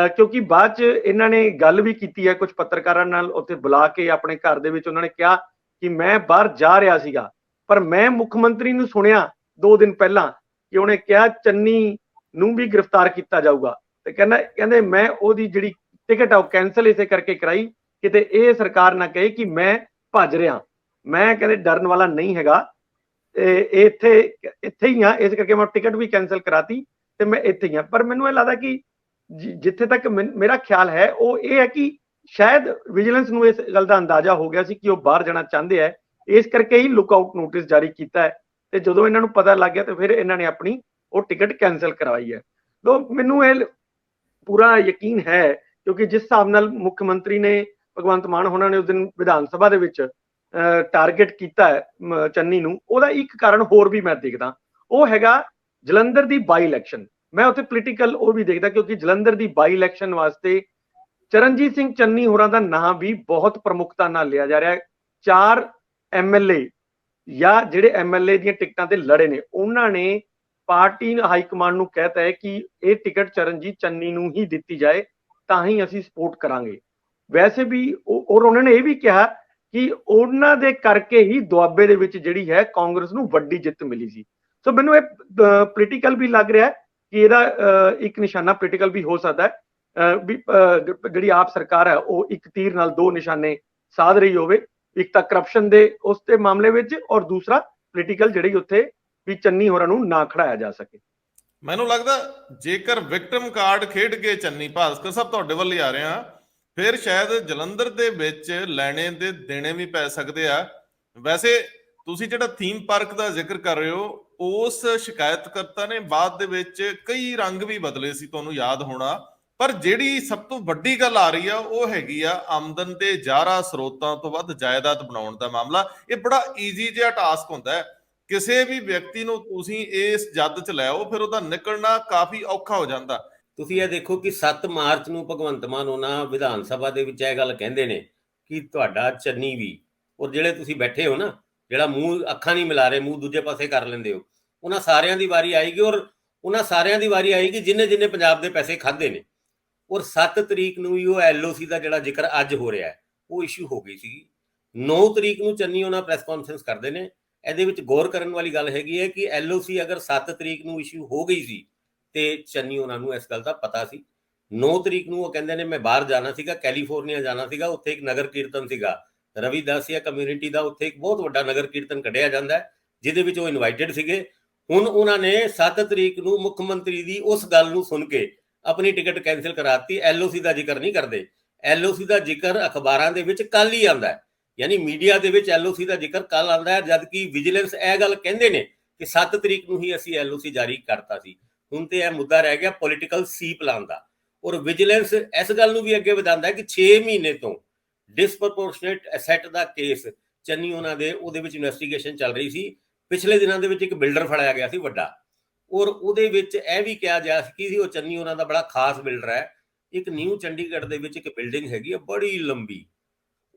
ਕਿਉਂਕਿ ਬਾਅਦ ਚ ਇਹਨਾਂ ਨੇ ਗੱਲ ਵੀ ਕੀਤੀ ਹੈ ਕੁਝ ਪੱਤਰਕਾਰਾਂ ਨਾਲ ਉੱਥੇ ਬੁਲਾ ਕੇ ਆਪਣੇ ਘਰ ਦੇ ਵਿੱਚ। ਉਹਨਾਂ ਨੇ ਕਿਹਾ ਕਿ ਮੈਂ ਬਾਹਰ ਜਾ ਰਿਹਾ ਸੀਗਾ, ਪਰ ਮੈਂ ਮੁੱਖ ਮੰਤਰੀ ਨੂੰ ਸੁਣਿਆ 2 ਦਿਨ ਪਹਿਲਾਂ ਕਿ ਉਹਨੇ ਕਿਹਾ ਚੰਨੀ ਨੂੰ ਵੀ ਗ੍ਰਿਫਤਾਰ ਕੀਤਾ ਜਾਊਗਾ, ਤੇ ਕਹਿੰਦੇ ਮੈਂ ਉਹਦੀ ਜਿਹੜੀ ਟਿਕਟ ਆ ਉਹ ਕੈਂਸਲ ਇਸੇ ਕਰਕੇ ਕਰਾਈ, ਕਿਤੇ ਇਹ ਸਰਕਾਰ ਨਾ ਕਹੇ ਕਿ ਮੈਂ ਭੱਜ ਰਿਹਾ। ਮੈਂ ਕਹਿੰਦੇ ਡਰਨ ਵਾਲਾ ਨਹੀਂ ਹੈਗਾ, ਇੱਥੇ ਹੀ ਆ, ਇਸ ਕਰਕੇ ਮੈਂ ਟਿਕਟ ਵੀ ਕੈਂਸਲ ਕਰਾਤੀ ਤੇ ਮੈਂ ਇੱਥੇ ਹੀ ਆ। ਪਰ ਮੈਨੂੰ ਇਹ ਲੱਗਦਾ ਕਿ ਜਿੱਥੇ ਤੱਕ ਮੇਰਾ ਖਿਆਲ ਹੈ ਉਹ ਇਹ ਹੈ ਕਿ ਸ਼ਾਇਦ ਵਿਜੀਲੈਂਸ ਨੂੰ ਇਸ ਗੱਲ ਦਾ ਅੰਦਾਜ਼ਾ ਹੋ ਗਿਆ ਸੀ ਕਿ ਉਹ ਬਾਹਰ ਜਾਣਾ ਚਾਹੁੰਦੇ ਹੈ, ਇਸ ਕਰਕੇ ਹੀ ਲੁੱਕ ਆਊਟ ਨੋਟਿਸ ਜਾਰੀ ਕੀਤਾ ਹੈ। ਤੇ ਜਦੋਂ ਇਹਨਾਂ ਨੂੰ ਪਤਾ ਲੱਗ ਗਿਆ ਤੇ ਫਿਰ ਇਹਨਾਂ ਨੇ ਆਪਣੀ ਉਹ ਟਿਕਟ ਕੈਂਸਲ ਕਰਵਾਈ ਹੈ। ਲੋ ਮੈਨੂੰ ਇਹ ਪੂਰਾ ਯਕੀਨ ਹੈ, ਕਿਉਂਕਿ ਜਿਸ ਹਿਸਾਬ ਨਾਲ ਮੁੱਖ ਮੰਤਰੀ ਨੇ ਭਗਵੰਤ ਮਾਨ ਹੋਣਾ ਨੇ ਉਸ ਦਿਨ ਵਿਧਾਨ ਸਭਾ ਦੇ ਵਿੱਚ ਟਾਰਗੇਟ ਕੀਤਾ ਹੈ ਚੰਨੀ ਨੂੰ, ਉਹਦਾ ਇੱਕ ਕਾਰਨ ਹੋਰ ਵੀ ਮੈਂ ਦੇਖਦਾ, ਉਹ ਹੈਗਾ ਜਲੰਧਰ ਦੀ ਬਾਈ ਇਲੈਕਸ਼ਨ। ਮੈਂ ਉੱਥੇ ਪੋਲੀਟੀਕਲ ਉਹ ਵੀ ਦੇਖਦਾ, ਕਿਉਂਕਿ ਜਲੰਧਰ ਦੀ ਬਾਈ ਇਲੈਕਸ਼ਨ ਵਾਸਤੇ ਚਰਨਜੀਤ ਸਿੰਘ ਚੰਨੀ ਹੋਰਾਂ ਦਾ ਨਾਂ ਵੀ ਬਹੁਤ ਪ੍ਰਮੁਖਤਾ ਨਾਲ ਲਿਆ ਜਾ ਰਿਹਾ ਹੈ। 4 MLA ਜਾਂ ਜਿਹੜੇ MLA ਦੀਆਂ ਟਿਕਟਾਂ ਤੇ ਲੜੇ ਨੇ, ਉਹਨਾਂ ਨੇ ਪਾਰਟੀ ਹਾਈ ਕਮਾਂਡ ਨੂੰ ਕਹਿਤਾ ਹੈ ਕਿ ਇਹ ਟਿਕਟ ਚਰਨਜੀਤ ਚੰਨੀ ਨੂੰ ਹੀ ਦਿੱਤੀ ਜਾਏ, ਤਾਂ ਹੀ ਅਸੀਂ ਸਪੋਰਟ ਕਰਾਂਗੇ। ਵੈਸੇ ਵੀ ਔਰ ਉਹਨਾਂ ਨੇ ਇਹ ਵੀ ਕਿਹਾ ਕਿ ਉਹਨਾਂ ਦੇ ਕਰਕੇ ਹੀ ਦੁਆਬੇ ਦੇ ਵਿੱਚ ਜਿਹੜੀ ਹੈ ਕਾਂਗਰਸ ਨੂੰ ਵੱਡੀ ਜਿੱਤ ਮਿਲੀ ਸੀ। ਸੋ ਮੈਨੂੰ ਇਹ ਪੋਲੀਟੀਕਲ ਵੀ ਲੱਗ ਰਿਹਾ ਕਿ ਇਹਦਾ ਇੱਕ ਨਿਸ਼ਾਨਾ ਪੋਲੀਟੀਕਲ ਵੀ ਹੋ ਸਕਦਾ ਹੈ, ਵੀ ਜਿਹੜੀ ਆਪ ਸਰਕਾਰ ਹੈ ਉਹ ਇੱਕ ਤੀਰ ਨਾਲ 2 ਨਿਸ਼ਾਨੇ ਸਾਧ ਰਹੀ ਹੋਵੇ, ਇੱਕ ਤਾਂ ਕਰਪਸ਼ਨ ਦੇ ਉਸ ਤੇ ਮਾਮਲੇ ਵਿੱਚ, ਔਰ ਦੂਸਰਾ ਪੋਲੀਟੀਕਲ ਜਿਹੜੀ ਉੱਥੇ ਵੀ ਚੰਨੀ ਹੋਰਾਂ ਨੂੰ ਨਾ ਖੜਾਇਆ ਜਾ ਸਕੇ। ਮੈਨੂੰ ਲੱਗਦਾ ਜੇਕਰ ਵਿਕਟਮ ਕਾਰਡ ਖੇਡ ਕੇ ਚੰਨੀ, ਭਾਸਕਰ ਸਾਹਿਬ ਤੁਹਾਡੇ ਵੱਲ ਹੀ ਆ ਰਹੇ ਆ, ਫਿਰ ਸ਼ਾਇਦ ਜਲੰਧਰ ਦੇ ਵਿੱਚ ਲੈਣੇ ਦੇ ਦੇਣੇ ਵੀ ਪੈ ਸਕਦੇ ਆ। ਵੈਸੇ ਤੁਸੀਂ ਜਿਹੜਾ ਥੀਮ ਪਾਰਕ ਦਾ ਜ਼ਿਕਰ ਕਰ ਰਹੇ ਹੋ, ਉਸ ਸ਼ਿਕਾਇਤਕਰਤਾ ਨੇ ਬਾਅਦ ਦੇ ਵਿੱਚ ਕਈ ਰੰਗ ਵੀ ਬਦਲੇ ਸੀ, ਤੁਹਾਨੂੰ ਯਾਦ ਹੋਣਾ। ਪਰ ਜਿਹੜੀ ਸਭ ਤੋਂ ਵੱਡੀ ਗੱਲ ਆ ਰਹੀ ਆ ਉਹ ਹੈਗੀ ਆ ਆਮਦਨ ਦੇ ਜ਼ਾਰਾ ਸਰੋਤਾਂ ਤੋਂ ਵੱਧ ਜਾਇਦਾਦ ਬਣਾਉਣ ਦਾ ਮਾਮਲਾ। ਇਹ ਬੜਾ ਈਜ਼ੀ ਜਿਹਾ ਟਾਸਕ ਹੁੰਦਾ ਹੈ, ਕਿਸੇ ਵੀ ਵਿਅਕਤੀ ਨੂੰ ਤੁਸੀਂ ਇਸ ਜੱਦ ਚ ਲੈ ਆਓ, ਫਿਰ ਉਹਦਾ ਨਿਕਲਣਾ ਕਾਫੀ ਔਖਾ ਹੋ ਜਾਂਦਾ। ਤੁਸੀਂ ਇਹ ਦੇਖੋ ਕਿ 7 ਮਾਰਚ ਨੂੰ ਭਗਵੰਤ ਮਾਨ ਉਹਨਾਂ ਵਿਧਾਨ ਸਭਾ ਦੇ ਵਿੱਚ ਇਹ ਗੱਲ ਕਹਿੰਦੇ ਨੇ ਕਿ ਤੁਹਾਡਾ ਚੰਨੀ ਵੀ, ਔਰ ਜਿਹੜੇ ਤੁਸੀਂ ਬੈਠੇ ਹੋ ਨਾ, ਜਿਹੜਾ ਮੂੰਹ ਅੱਖਾਂ ਨਹੀਂ ਮਿਲਾ ਰਹੇ, ਮੂੰਹ ਦੂਜੇ ਪਾਸੇ ਕਰ ਲੈਂਦੇ ਹੋ, ਉਹਨਾਂ ਸਾਰਿਆਂ ਦੀ ਵਾਰੀ ਆਏਗੀ। ਔਰ ਉਹਨਾਂ ਸਾਰਿਆਂ ਦੀ ਵਾਰੀ ਆਏਗੀ ਜਿੰਨੇ ਪੰਜਾਬ ਦੇ ਪੈਸੇ ਖਾਦੇ ਨੇ। ਔਰ 7 ਤਰੀਕ ਨੂੰ ਹੀ ਉਹ LOC ਦਾ ਜਿਹੜਾ ਜ਼ਿਕਰ ਅੱਜ ਹੋ ਰਿਹਾ ਹੈ ਉਹ ਇਸ਼ੂ ਹੋ ਗਈ ਸੀ। 9 ਤਰੀਕ ਨੂੰ ਚੰਨੀ ਉਹਨਾਂ ਪ੍ਰੈਸ ਕਾਨਫਰੰਸ ਕਰਦੇ ਨੇ। ਇਹਦੇ ਵਿੱਚ ਗੌਰ ਕਰਨ ਵਾਲੀ ਗੱਲ ਹੈਗੀ ਹੈ ਕਿ LOC ਅਗਰ 7 ਤਰੀਕ ਨੂੰ ਇਸ਼ੂ ਹੋ ਗਈ ਸੀ ਤੇ ਚੰਨੀ ਉਹਨਾਂ ਨੂੰ ਇਸ ਗੱਲ ਦਾ ਪਤਾ ਸੀ। 9 ਤਰੀਕ ਨੂੰ ਉਹ ਕਹਿੰਦੇ ਨੇ ਮੈਂ ਬਾਹਰ ਜਾਣਾ ਸੀਗਾ, ਕੈਲੀਫੋਰਨੀਆ ਜਾਣਾ ਸੀਗਾ, ਉੱਥੇ ਇੱਕ ਨਗਰ ਕੀਰਤਨ ਸੀਗਾ ਰਵਿਦਾਸੀਆ ਕਮਿਊਨਿਟੀ ਦਾ, ਉੱਥੇ ਇੱਕ ਬਹੁਤ ਵੱਡਾ ਨਗਰ ਕੀਰਤਨ ਕੱਢਿਆ ਜਾਂਦਾ ਜਿਹਦੇ ਵਿੱਚ ਉਹ ਇਨਵਾਈਟਡ ਸੀਗੇ। ਹੁਣ ਉਹਨਾਂ ਨੇ 7 ਤਰੀਕ ਨੂੰ ਮੁੱਖ ਮੰਤਰੀ ਦੀ ਉਸ ਗੱਲ ਨੂੰ ਸੁਣ ਕੇ ਆਪਣੀ ਟਿਕਟ ਕੈਂਸਲ ਕਰਾਤੀ। LOC ਦਾ ਜ਼ਿਕਰ ਨਹੀਂ ਕਰਦੇ। LOC ਦਾ ਜ਼ਿਕਰ ਅਖਬਾਰਾਂ ਦੇ ਵਿੱਚ ਕੱਲ ਹੀ ਆਉਂਦਾ ਹੈ, ਯਾਨੀ ਮੀਡੀਆ ਦੇ ਵਿੱਚ LOC ਦਾ ਜ਼ਿਕਰ ਕੱਲ ਆਉਂਦਾ ਹੈ, ਜਦਕਿ ਵਿਜੀਲੈਂਸ ਇਹ ਗੱਲ ਕਹਿੰਦੇ ਨੇ ਕਿ 7 ਤਰੀਕ ਨੂੰ ਹੀ ਅਸੀਂ LOC ਜਾਰੀ ਕਰਤਾ ਸੀ। ਹੁਣ ਤੇ ਇਹ ਮੁੱਦਾ ਰਹਿ ਗਿਆ ਪੋਲੀਟੀਕਲ ਸੀ ਪਲਾਨ ਦਾ। ਔਰ ਵਿਜੀਲੈਂਸ ਇਸ ਗੱਲ ਨੂੰ ਵੀ ਅੱਗੇ ਵਧਾਉਂਦਾ ਹੈ ਕਿ 6 ਮਹੀਨੇ ਤੋਂ ਡਿਸਪ੍ਰੋਪੋਰਸ਼ਨੇਟ ਐਸੈਟ ਦਾ ਕੇਸ ਚੰਨੀ ਉਹਨਾਂ ਦੇ ਉਹਦੇ ਵਿੱਚ ਇਨਵੈਸਟੀਗੇਸ਼ਨ ਚੱਲ ਰਹੀ ਸੀ। ਪਿਛਲੇ ਦਿਨਾਂ ਦੇ ਵਿੱਚ ਇੱਕ ਬਿਲਡਰ ਫੜਿਆ ਗਿਆ ਸੀ ਵੱਡਾ, ਔਰ ਉਹਦੇ ਵਿੱਚ ਇਹ ਵੀ ਕਿਹਾ ਗਿਆ ਸੀ ਕਿ ਉਹ ਚੰਨੀ ਉਹਨਾਂ ਦਾ ਬੜਾ ਖਾਸ ਬਿਲਡਰ ਹੈ। ਇੱਕ ਨਿਊ ਚੰਡੀਗੜ੍ਹ ਦੇ ਵਿੱਚ ਇੱਕ ਬਿਲਡਿੰਗ ਹੈਗੀ ਹੈ ਬੜੀ ਲੰਬੀ,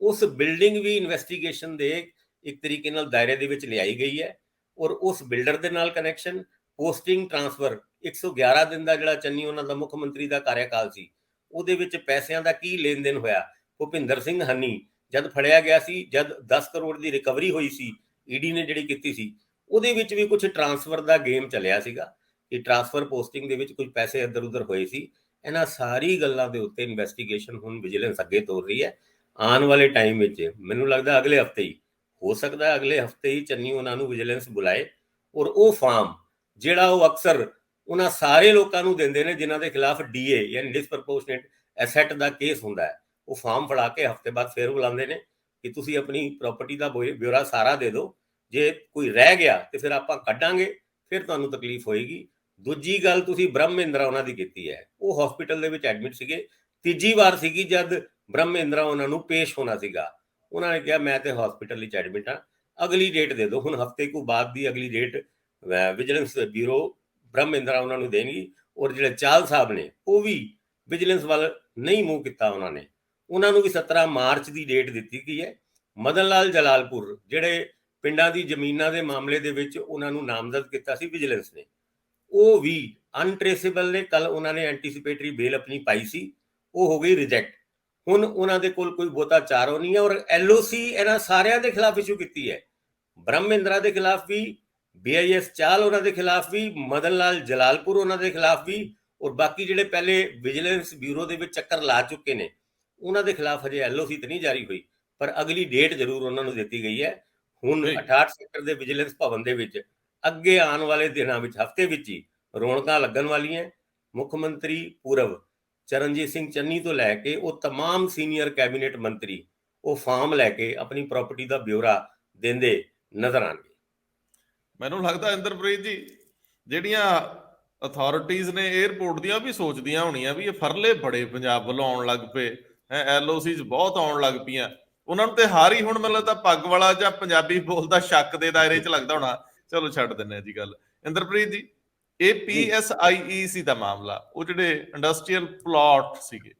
ਉਸ ਬਿਲਡਿੰਗ ਵੀ ਇਨਵੈਸਟੀਗੇਸ਼ਨ ਦੇ ਇੱਕ ਤਰੀਕੇ ਨਾਲ ਦਾਇਰੇ ਦੇ ਵਿੱਚ ਲਿਆਈ ਗਈ ਹੈ। ਔਰ ਉਸ ਬਿਲਡਰ ਦੇ ਨਾਲ ਕਨੈਕਸ਼ਨ, ਪੋਸਟਿੰਗ, ਟ੍ਰਾਂਸਫਰ, 111 ਦਿਨ ਦਾ ਜਿਹੜਾ ਚੰਨੀ ਉਹਨਾਂ ਦਾ ਮੁੱਖ ਮੰਤਰੀ ਦਾ ਕਾਰਿਆਕਾਲ ਸੀ ਉਹਦੇ ਵਿੱਚ ਪੈਸਿਆਂ ਦਾ ਕੀ ਲੈਣ ਦੇਣ ਹੋਇਆ। ਭੁਪਿੰਦਰ ਸਿੰਘ ਹਨੀ ਜਦ ਫੜਿਆ ਗਿਆ ਸੀ, ਜਦ 10 ਕਰੋੜ ਦੀ ਰਿਕਵਰੀ ਹੋਈ ਸੀ ਈਡੀ ਨੇ ਜਿਹੜੀ ਕੀਤੀ ਸੀ, ਉਹਦੇ ਵਿੱਚ ਵੀ ਕੁਝ ਟ੍ਰਾਂਸਫਰ ਦਾ ਗੇਮ ਚੱਲਿਆ ਸੀਗਾ ਕਿ ਟ੍ਰਾਂਸਫਰ ਪੋਸਟਿੰਗ ਦੇ ਵਿੱਚ ਕੁਝ ਪੈਸੇ ਇੱਧਰ ਉੱਧਰ ਹੋਏ ਸੀ। ਇਹਨਾਂ ਸਾਰੀ ਗੱਲਾਂ ਦੇ ਉੱਤੇ ਇਨਵੈਸਟੀਗੇਸ਼ਨ ਹੁਣ ਵਿਜੀਲੈਂਸ ਅੱਗੇ ਤੋਰ ਰਹੀ ਹੈ। ਆਉਣ ਵਾਲੇ ਟਾਈਮ ਵਿੱਚ ਮੈਨੂੰ ਲੱਗਦਾ ਅਗਲੇ ਹਫਤੇ ਹੀ ਹੋ ਸਕਦਾ ਹੈ, ਅਗਲੇ ਹਫਤੇ ਹੀ ਚੰਨੀ ਉਹਨਾਂ ਨੂੰ ਵਿਜੀਲੈਂਸ ਬੁਲਾਏ ਔਰ ਉਹ ਫਾਰਮ ਜਿਹੜਾ ਉਹ ਅਕਸਰ ਉਹਨਾਂ ਸਾਰੇ ਲੋਕਾਂ ਨੂੰ ਦਿੰਦੇ ਨੇ ਜਿਨ੍ਹਾਂ ਦੇ ਖਿਲਾਫ DA ਯਾਨੀ ਡਿਸਪ੍ਰੋਪੋਰਸ਼ਨੇਟ ਐਸੈਟ ਦਾ ਕੇਸ ਹੁੰਦਾ ਹੈ, ਉਹ ਫਾਰਮ ਫੜਾ ਕੇ ਹਫਤੇ ਬਾਅਦ ਫੇਰ ਬੁਲਾਉਂਦੇ ਨੇ ਕਿ ਤੁਸੀਂ ਆਪਣੀ ਪ੍ਰਾਪਰਟੀ ਦਾ ਬਿਊਰਾ ਸਾਰਾ ਦੇ ਦਿਓ, ਜੇ ਕੋਈ ਰਹਿ ਗਿਆ ਤੇ ਫਿਰ ਆਪਾਂ ਕੱਢਾਂਗੇ, ਫਿਰ ਤੁਹਾਨੂੰ ਤਕਲੀਫ ਹੋਏਗੀ। ਦੂਜੀ ਗੱਲ ਤੁਸੀਂ ਬ੍ਰਹਮ ਮਹਿੰਦਰਾ ਉਹਨਾਂ ਦੀ ਕੀਤੀ ਹੈ, ਉਹ ਹਸਪੀਟਲ ਦੇ ਵਿੱਚ ਐਡਮਿਟ ਸੀਗੇ। ਤੀਜੀ ਵਾਰ ਸੀਗੀ ਜਦ ਬ੍ਰਹਮ ਮਹਿੰਦਰਾ ਉਹਨਾਂ ਨੂੰ ਪੇਸ਼ ਹੋਣਾ ਸੀਗਾ, ਉਹਨਾਂ ਨੇ ਕਿਹਾ ਮੈਂ ਤੇ ਹਸਪੀਟਲ ਵਿੱਚ ਐਡਮਿਟ ਹਾਂ, ਅਗਲੀ ਡੇਟ ਦੇ ਦਿਓ। ਹੁਣ ਹਫਤੇ ਕੁ ਬਾਅਦ ਦੀ ਅਗਲੀ ਡੇਟ ਵਿਜੀਲੈਂਸ ਬਿਊਰੋ ਬ੍ਰਹਮ ਮਹਿੰਦਰਾ ਉਹਨਾਂ ਨੂੰ ਦੇਣਗੀ। ਔਰ ਜਿਹੜੇ ਚਾਹਲ ਸਾਹਿਬ ਨੇ ਉਹ ਵੀ ਵਿਜੀਲੈਂਸ ਵੱਲ ਨਹੀਂ ਮੂੰਹ ਕੀਤਾ, ਉਹਨਾਂ ਨੂੰ ਵੀ 17 ਮਾਰਚ ਦੀ ਡੇਟ ਦਿੱਤੀ ਗਈ ਹੈ। ਮਦਨ ਲਾਲ ਜਲਾਲਪੁਰ ਜਿਹੜੇ ਪਿੰਡਾਂ ਦੀ ਜ਼ਮੀਨਾਂ ਦੇ ਮਾਮਲੇ ਦੇ ਵਿੱਚ ਉਹਨਾਂ ਨੂੰ ਨਾਮਜ਼ਦ ਕੀਤਾ ਸੀ ਵਿਜੀਲੈਂਸ ਨੇ, ਉਹ ਵੀ ਅਨਟ੍ਰੇਸੇਬਲ ਨੇ। ਕੱਲ ਉਹਨਾਂ ਨੇ ਐਂਟੀਸਿਪੇਟਰੀ ਬੇਲ ਆਪਣੀ ਪਾਈ ਸੀ, ਉਹ ਹੋ ਗਈ ਰਿਜੈਕਟ। ਹੁਣ ਉਹਨਾਂ ਦੇ ਕੋਲ ਕੋਈ ਬਹੁਤਾ ਚਾਰੋ ਨਹੀਂ ਹੈ। ਔਰ LOC ਇਹਨਾਂ ਸਾਰਿਆਂ ਦੇ ਖਿਲਾਫ ਇਸ਼ੂ ਕੀਤੀ ਹੈ, ਬ੍ਰਹਮ ਮਹਿੰਦਰਾ ਦੇ ਖਿਲਾਫ ਵੀ, BIS ਚਾਲ ਉਹਨਾਂ ਦੇ ਖਿਲਾਫ ਵੀ, ਮਦਨ ਲਾਲ ਜਲਾਲਪੁਰ ਉਹਨਾਂ ਦੇ ਖਿਲਾਫ ਵੀ, ਔਰ ਬਾਕੀ ਜਿਹੜੇ ਪਹਿਲੇ ਵਿਜੀਲੈਂਸ ਬਿਊਰੋ ਦੇ ਵਿੱਚ ਚੱਕਰ ਲਾ ਚੁੱਕੇ ਨੇ ਉਹਨਾਂ ਦੇ ਖਿਲਾਫ ਹਜੇ LOC ਤੇ ਨਹੀਂ ਜਾਰੀ ਹੋਈ, ਪਰ ਅਗਲੀ ਡੇਟ ਜ਼ਰੂਰ ਉਹਨਾਂ ਨੂੰ ਦਿੱਤੀ ਗਈ ਹੈ। ਹੁਣ 68 ਸੈਕਟਰ ਦੇ ਵਿਜੀਲੈਂਸ ਭਵਨ ਦੇ ਵਿੱਚ ਅੱਗੇ ਆਉਣ ਵਾਲੇ ਦਿਨਾਂ ਵਿੱਚ ਹਫ਼ਤੇ ਵਿੱਚ ਹੀ ਰੌਣਕਾਂ ਲੱਗਣ ਵਾਲੀਆਂ। ਮੁੱਖ ਮੰਤਰੀ ਪੂਰਵ ਚਰਨਜੀਤ ਸਿੰਘ ਚੰਨੀ ਤੋਂ ਲੈ ਕੇ ਉਹ तमाम ਸੀਨੀਅਰ ਕੈਬਨਿਟ ਮੰਤਰੀ ਉਹ ਫਾਰਮ ਲੈ ਕੇ ਆਪਣੀ ਪ੍ਰਾਪਰਟੀ ਦਾ ਬਿਊਰਾ ਦਿੰਦੇ ਨਜ਼ਰ ਆਣਗੇ। ਮੈਨੂੰ ਲੱਗਦਾ ਇੰਦਰਪ੍ਰੀਤ ਜੀ ਜਿਹੜੀਆਂ ਅਥਾਰਟੀਜ਼ ਨੇ 에ਅਰਪੋਰਟ ਦੀਆਂ ਵੀ ਸੋਚਦੀਆਂ ਹੋਣੀਆਂ ਵੀ ਇਹ ਫਰਲੇ ਬੜੇ ਪੰਜਾਬ ਵੱਲੋਂ ਆਉਣ ਲੱਗ ਪਏ ਹੈ, LOCs ਬਹੁਤ ਆਉਣ ਲੱਗ ਪਈਆਂ, ਉਹਨਾਂ ਨੂੰ ਤੇ ਹਾਰ ਹੀ ਹੁਣ ਮੈਨੂੰ ਲੱਗਦਾ ਪੱਗ ਵਾਲਾ ਜਾਂ ਪੰਜਾਬੀ ਬੋਲਦਾ ਸ਼ੱਕ ਦੇ ਦਾਇਰੇ 'ਚ ਲੱਗਦਾ ਹੋਣਾ। ਚਲੋ ਛੱਡ ਦਿੰਦੇ ਆ ਜੀ ਗੱਲ। ਇੰਦਰਪ੍ਰੀਤ ਜੀ, ਇਹ PSIEC ਦਾ ਮਾਮਲਾ, ਉਹ ਜਿਹੜੇ ਇੰਡਸਟਰੀਅਲ ਪਲਾਟ ਸੀਗੇ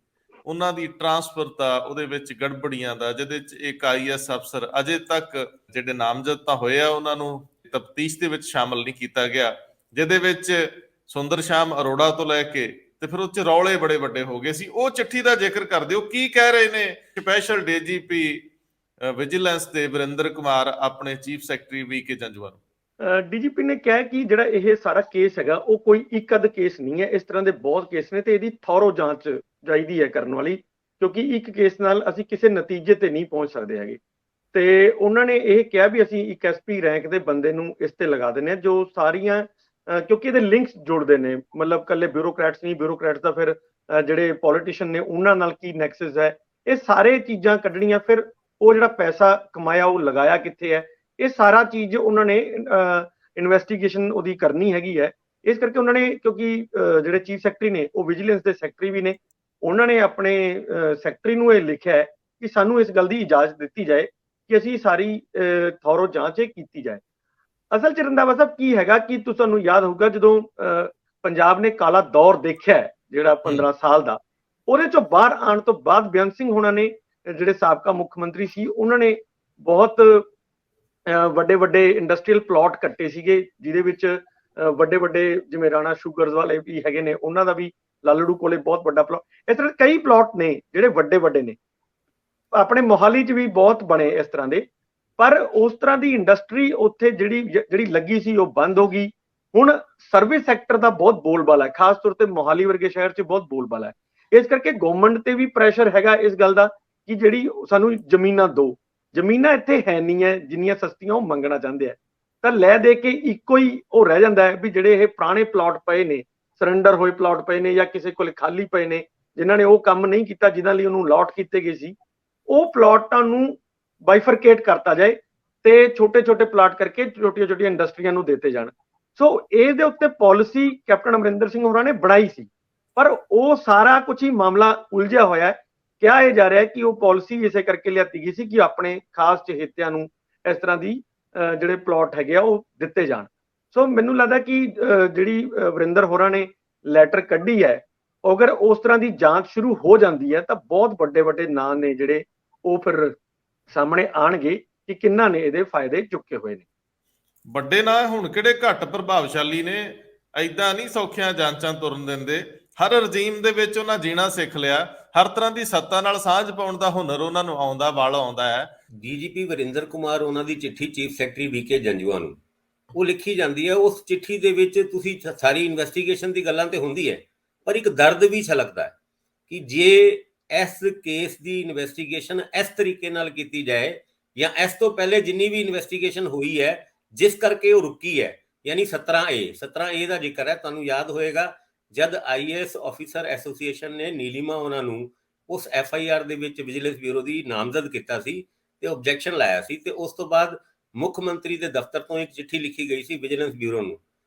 ਉਹਨਾਂ ਦੀ ਟ੍ਰਾਂਸਫਰ ਦਾ, ਉਹਦੇ ਵਿੱਚ ਗੜਬੜੀਆਂ ਦਾ, ਜਿਹਦੇ 'ਚ ਇੱਕ IAS ਅਫਸਰ ਅਜੇ ਤੱਕ ਜਿਹੜੇ ਨਾਮਜ਼ਦ ਤਾਂ ਹੋਏ ਆ ਉਹਨਾਂ ਨੂੰ ਤਫਤੀਸ਼ ਦੇ ਵਿੱਚ ਸ਼ਾਮਲ ਨਹੀਂ ਕੀਤਾ ਗਿਆ, ਜਿਹਦੇ ਵਿੱਚ ਸੁੰਦਰ ਸ਼ਾਮ ਅਰੋੜਾ ਤੋਂ ਲੈ ਕੇ ਤੇ ਫਿਰ ਉਹ 'ਚ ਰੌਲੇ ਬੜੇ ਵੱਡੇ ਹੋ ਗਏ ਸੀ। ਉਹ ਚਿੱਠੀ ਦਾ ਜ਼ਿਕਰ ਕਰ ਦਿਓ, ਕੀ ਕਹਿ ਰਹੇ ਨੇ ਸਪੈਸ਼ਲ DGP ਵਿਜੀਲੈਂਸ ਦੇ ਵਰਿੰਦਰ ਕੁਮਾਰ ਆਪਣੇ ਚੀਫ ਸੈਕਟਰੀ VK ਜੰਜੂਆ ਨੂੰ? DGP ਨੇ ਕਿਹਾ ਕਿ ਜਿਹੜਾ ਇਹ ਸਾਰਾ ਕੇਸ ਹੈਗਾ ਉਹ ਕੋਈ ਇੱਕ ਅੱਧ ਕੇਸ ਨਹੀਂ ਹੈ, ਇਸ ਤਰ੍ਹਾਂ ਦੇ ਬਹੁਤ ਕੇਸ ਨੇ ਤੇ ਇਹਦੀ ਥੋਰੋ ਜਾਂਚ ਚਾਹੀਦੀ ਹੈ ਕਰਨ ਵਾਲੀ, ਕਿਉਂਕਿ ਇੱਕ ਕੇਸ ਨਾਲ ਅਸੀਂ ਕਿਸੇ ਨਤੀਜੇ ਤੇ ਨਹੀਂ ਪਹੁੰਚ ਸਕਦੇ ਹੈਗੇ। ਤੇ ਉਹਨਾਂ ਨੇ ਇਹ ਕਿਹਾ ਵੀ ਅਸੀਂ ਇੱਕ SP ਰੈਂਕ ਦੇ ਬੰਦੇ ਨੂੰ ਇਸ ਤੇ ਲਗਾ ਦਿੰਦੇ ਹਾਂ ਜੋ ਸਾਰੀਆਂ, ਕਿਉਂਕਿ ਇਹਦੇ ਲਿੰਕਸ ਜੁੜਦੇ ਨੇ, ਮਤਲਬ ਕੱਲੇ ਬਿਊਰੋਕਰੈਟਸ ਨਹੀਂ, ਬਿਊਰੋਕਰੈਟਸ ਦਾ ਫਿਰ ਜਿਹੜੇ ਪੋਲੀਟੀਸ਼ੀਅਨ ਨੇ ਉਹਨਾਂ ਨਾਲ ਕੀ ਨੈਕਸਸ ਹੈ, ਇਹ ਸਾਰੇ ਚੀਜ਼ਾਂ ਕੱਢਣੀਆਂ, ਫਿਰ ਉਹ ਜਿਹੜਾ ਪੈਸਾ ਕਮਾਇਆ ਉਹ ਲਗਾਇਆ ਕਿੱਥੇ ਹੈ, ਇਹ ਸਾਰਾ ਚੀਜ਼ ਉਹਨਾਂ ਨੇ ਇਨਵੈਸਟੀਗੇਸ਼ਨ ਉਹਦੀ ਕਰਨੀ ਹੈਗੀ ਹੈ। ਇਸ ਕਰਕੇ ਉਹਨਾਂ ਨੇ, ਕਿਉਂਕਿ ਜਿਹੜੇ ਚੀਫ ਸੈਕਟਰੀ ਨੇ ਉਹ ਵਿਜੀਲੈਂਸ ਦੇ ਸੈਕਟਰੀ ਵੀ ਨੇ, ਉਹਨਾਂ ਨੇ ਆਪਣੇ ਸੈਕਟਰੀ ਨੂੰ ਇਹ ਲਿਖਿਆ ਹੈ ਕਿ ਸਾਨੂੰ ਇਸ ਗੱਲ ਦੀ ਇਜਾਜ਼ਤ ਦਿੱਤੀ ਜਾਏ ਕਿ ਅਸੀਂ ਸਾਰੀ ਥੋਰੋ ਜਾਂਚ ਕੀਤੀ ਜਾਏ। ਅਸਲ ਚ ਰੰਧਾਵਾ ਸਾਹਿਬ ਕੀ ਹੈਗਾ ਕਿ ਤੁਹਾਨੂੰ ਯਾਦ ਹੋਊਗਾ ਜਦੋਂ ਪੰਜਾਬ ਨੇ ਕਾਲਾ ਦੌਰ ਦੇਖਿਆ ਜਿਹੜਾ 15 ਸਾਲ ਦਾ, ਉਹਦੇ ਚੋਂ ਬਾਹਰ ਆਉਣ ਤੋਂ ਬਾਅਦ ਬੇਅੰਤ ਸਿੰਘ ਹੋਣਾ ਨੇ ਜਿਹੜੇ ਸਾਬਕਾ ਮੁੱਖ ਮੰਤਰੀ ਸੀ, ਉਹਨਾਂ ਨੇ ਬਹੁਤ ਵੱਡੇ ਵੱਡੇ ਇੰਡਸਟਰੀਅਲ ਪਲਾਟ ਕੱਟੇ ਸੀਗੇ, ਜਿਹਦੇ ਵਿੱਚ ਵੱਡੇ ਵੱਡੇ ਜਿਵੇਂ ਰਾਣਾ ਸ਼ੂਗਰਸ ਵਾਲੇ ਵੀ ਹੈਗੇ ਨੇ, ਉਹਨਾਂ ਦਾ ਵੀ ਲਾਲੜੂ ਕੋਲੇ ਬਹੁਤ ਵੱਡਾ ਪਲਾਟ, ਇਸ ਤਰ੍ਹਾਂ ਕਈ ਪਲਾਟ ਨੇ ਜਿਹੜੇ ਵੱਡੇ ਵੱਡੇ ਨੇ। ਆਪਣੇ ਮੋਹਾਲੀ 'ਚ ਵੀ ਬਹੁਤ ਬਣੇ ਇਸ ਤਰ੍ਹਾਂ ਦੇ, ਪਰ ਉਸ ਤਰ੍ਹਾਂ ਦੀ ਇੰਡਸਟਰੀ ਉੱਥੇ ਜਿਹੜੀ ਲੱਗੀ ਸੀ ਉਹ ਬੰਦ ਹੋ ਗਈ। ਹੁਣ ਸਰਵਿਸ ਸੈਕਟਰ ਦਾ ਬਹੁਤ ਬੋਲਬਾਲਾ ਹੈ, ਖਾਸ ਤੌਰ ਤੇ ਮੋਹਾਲੀ ਵਰਗੇ ਸ਼ਹਿਰ 'ਚ ਬਹੁਤ ਬੋਲਬਾਲਾ ਹੈ। ਇਸ ਕਰਕੇ ਗਵਰਨਮੈਂਟ ਤੇ ਵੀ ਪ੍ਰੈਸ਼ਰ ਹੈਗਾ ਇਸ ਗੱਲ ਦਾ ਕਿ ਜਿਹੜੀ ਸਾਨੂੰ ਜ਼ਮੀਨਾਂ ਦਿਓ। ਜ਼ਮੀਨਾਂ ਇੱਥੇ ਹੈ ਨਹੀਂ ਹੈ ਜਿੰਨੀਆਂ ਸਸਤੀਆਂ ਉਹ ਮੰਗਣਾ ਚਾਹੁੰਦੇ ਆ, ਤਾਂ ਲੈ ਦੇ ਕੇ ਇੱਕੋ ਹੀ ਉਹ ਰਹਿ ਜਾਂਦਾ ਹੈ ਵੀ ਜਿਹੜੇ ਇਹ ਪੁਰਾਣੇ ਪਲਾਟ ਪਏ ਨੇ, ਸਰੈਂਡਰ ਹੋਏ ਪਲਾਟ ਪਏ ਨੇ, ਜਾਂ ਕਿਸੇ ਕੋਲ ਖਾਲੀ ਪਏ ਨੇ ਜਿਨ੍ਹਾਂ ਨੇ ਉਹ ਕੰਮ ਨਹੀਂ ਕੀਤਾ ਜਿਨ੍ਹਾਂ ਲਈ ਉਹਨੂੰ ਅਲਾਟ ਕੀਤੇ ਗਏ ਸੀ, ਉਹ ਪਲਾਟਾਂ ਨੂੰ ਬਾਈਫਰਕੇਟ ਕਰਤਾ ਜਾਏ ਤੇ ਛੋਟੇ ਛੋਟੇ ਪਲਾਟ ਕਰਕੇ ਛੋਟੀਆਂ ਛੋਟੀਆਂ ਇੰਡਸਟਰੀਆਂ ਨੂੰ ਦਿੱਤੇ ਜਾਣ। ਸੋ ਇਹਦੇ ਉੱਤੇ ਪਾਲਿਸੀ ਕੈਪਟਨ ਅਮਰਿੰਦਰ ਸਿੰਘ ਹੋਰਾਂ ਨੇ ਬਣਾਈ ਸੀ, ਪਰ ਉਹ ਸਾਰਾ ਕੁਝ ਹੀ ਮਾਮਲਾ ਉਲਝਿਆ ਹੋਇਆ ਹੈ। ਕਿਹਾ ਇਹ ਜਾ ਰਿਹਾ ਹੈ ਕਿ ਉਹ ਪਾਲਿਸੀ ਇਸੇ ਕਰਕੇ ਲਿਆਤੀ ਗਈ ਸੀ ਕਿ ਆਪਣੇ ਖਾਸ ਚਹੇਤਿਆਂ ਨੂੰ ਇਸ ਤਰ੍ਹਾਂ ਦੀ ਜਿਹੜੇ ਪਲਾਟ ਹੈਗੇ ਆ ਉਹ ਦਿੱਤੇ ਜਾਣ। ਸੋ ਮੈਨੂੰ ਲੱਗਦਾ ਕਿ ਜਿਹੜੀ ਵਰਿੰਦਰ ਹੋਰਾਂ ਨੇ ਲੈਟਰ ਕੱਢੀ ਹੈ, ਅਗਰ ਉਸ ਤਰ੍ਹਾਂ ਦੀ ਜਾਂਚ ਸ਼ੁਰੂ ਹੋ ਜਾਂਦੀ ਹੈ ਤਾਂ ਬਹੁਤ ਵੱਡੇ ਵੱਡੇ ਨਾਂ ਨੇ ਜਿਹੜੇ ਉਹ ਫਿਰ ਸਾਹਮਣੇ ਆਣਗੇ ਕਿ ਕਿੰਨਾ ਨੇ ਇਹਦੇ ਫਾਇਦੇ ਚੁੱਕੇ ਹੋਏ ਨੇ। ਵੱਡੇ ਨਾਂ ਹੁਣ ਕਿਹੜੇ ਘੱਟ ਪ੍ਰਭਾਵਸ਼ਾਲੀ ਨੇ, ਐਦਾਂ ਨਹੀਂ ਸੌਖੀਆਂ ਜਾਂਚਾਂ ਤੁਰਨ ਦਿੰਦੇ। ਹਰ ਰਜੀਮ ਦੇ ਵਿੱਚ ਉਹਨਾਂ ਜੀਣਾ ਸਿੱਖ ਲਿਆ, ਹਰ ਤਰ੍ਹਾਂ ਦੀ ਸੱਤਾ ਨਾਲ ਸਾਂਝ ਪਾਉਣ ਦਾ ਹੁਨਰ ਉਹਨਾਂ ਨੂੰ ਆਉਂਦਾ, ਵੱਲ ਆਉਂਦਾ ਹੈ। ਡੀਜੀਪੀ ਵਰਿੰਦਰ ਕੁਮਾਰ ਉਹਨਾਂ ਦੀ ਚਿੱਠੀ ਚੀਫ ਸੈਕਟਰੀ ਵੀਕੇ ਜੰਜੂਆ ਨੂੰ ਉਹ ਲਿਖੀ ਜਾਂਦੀ ਹੈ। ਉਸ ਚਿੱਠੀ ਦੇ ਵਿੱਚ ਤੁਸੀਂ ਸਾਰੀ ਇਨਵੈਸਟੀਗੇਸ਼ਨ ਦੀ ਗੱਲਾਂ ਤੇ ਹੁੰਦੀ ਹੈ, ਪਰ ਇੱਕ ਦਰਦ ਵੀ ਛਲਕਦਾ ਹੈ ਕਿ ਜੇ ਇਸ ਕੇਸ ਦੀ ਇਨਵੈਸਟੀਗੇਸ਼ਨ ਇਸ ਤਰੀਕੇ ਨਾਲ ਕੀਤੀ ਜਾਏ, ਜਾਂ ਇਸ ਤੋਂ ਪਹਿਲੇ ਜਿੰਨੀ ਵੀ ਇਨਵੈਸਟੀਗੇਸ਼ਨ ਹੋਈ ਹੈ ਜਿਸ ਕਰਕੇ ਉਹ ਰੁਕੀ ਹੈ, ਯਾਨੀ 17A ਦਾ ਜ਼ਿਕਰ ਹੈ। ਤੁਹਾਨੂੰ ਯਾਦ ਹੋਏਗਾ ਜਦ IAS ਆਫੀਸਰ ਐਸੋਸੀਏਸ਼ਨ ਨੇ ਨੀਲਿਮਾ ਉਹਨਾਂ ਨੂੰ ਉਸ FIR ਦੇ ਵਿੱਚ ਵਿਜੀਲੈਂਸ ਬਿਊਰੋ ਦੀ ਨਾਮਜ਼ਦ ਕੀਤਾ ਸੀ ਤੇ ਆਬਜੈਕਸ਼ਨ ਲਾਇਆ ਸੀ, ਤੇ ਉਸ ਤੋਂ ਬਾਅਦ ਮੁੱਖ ਮੰਤਰੀ ਦੇ ਦਫ਼ਤਰ ਤੋਂ ਇੱਕ ਚਿੱਠੀ ਲਿਖੀ ਗਈ ਸੀ ਵਿਜੀਲੈਂਸ ਬਿਊਰੋ ਨੂੰ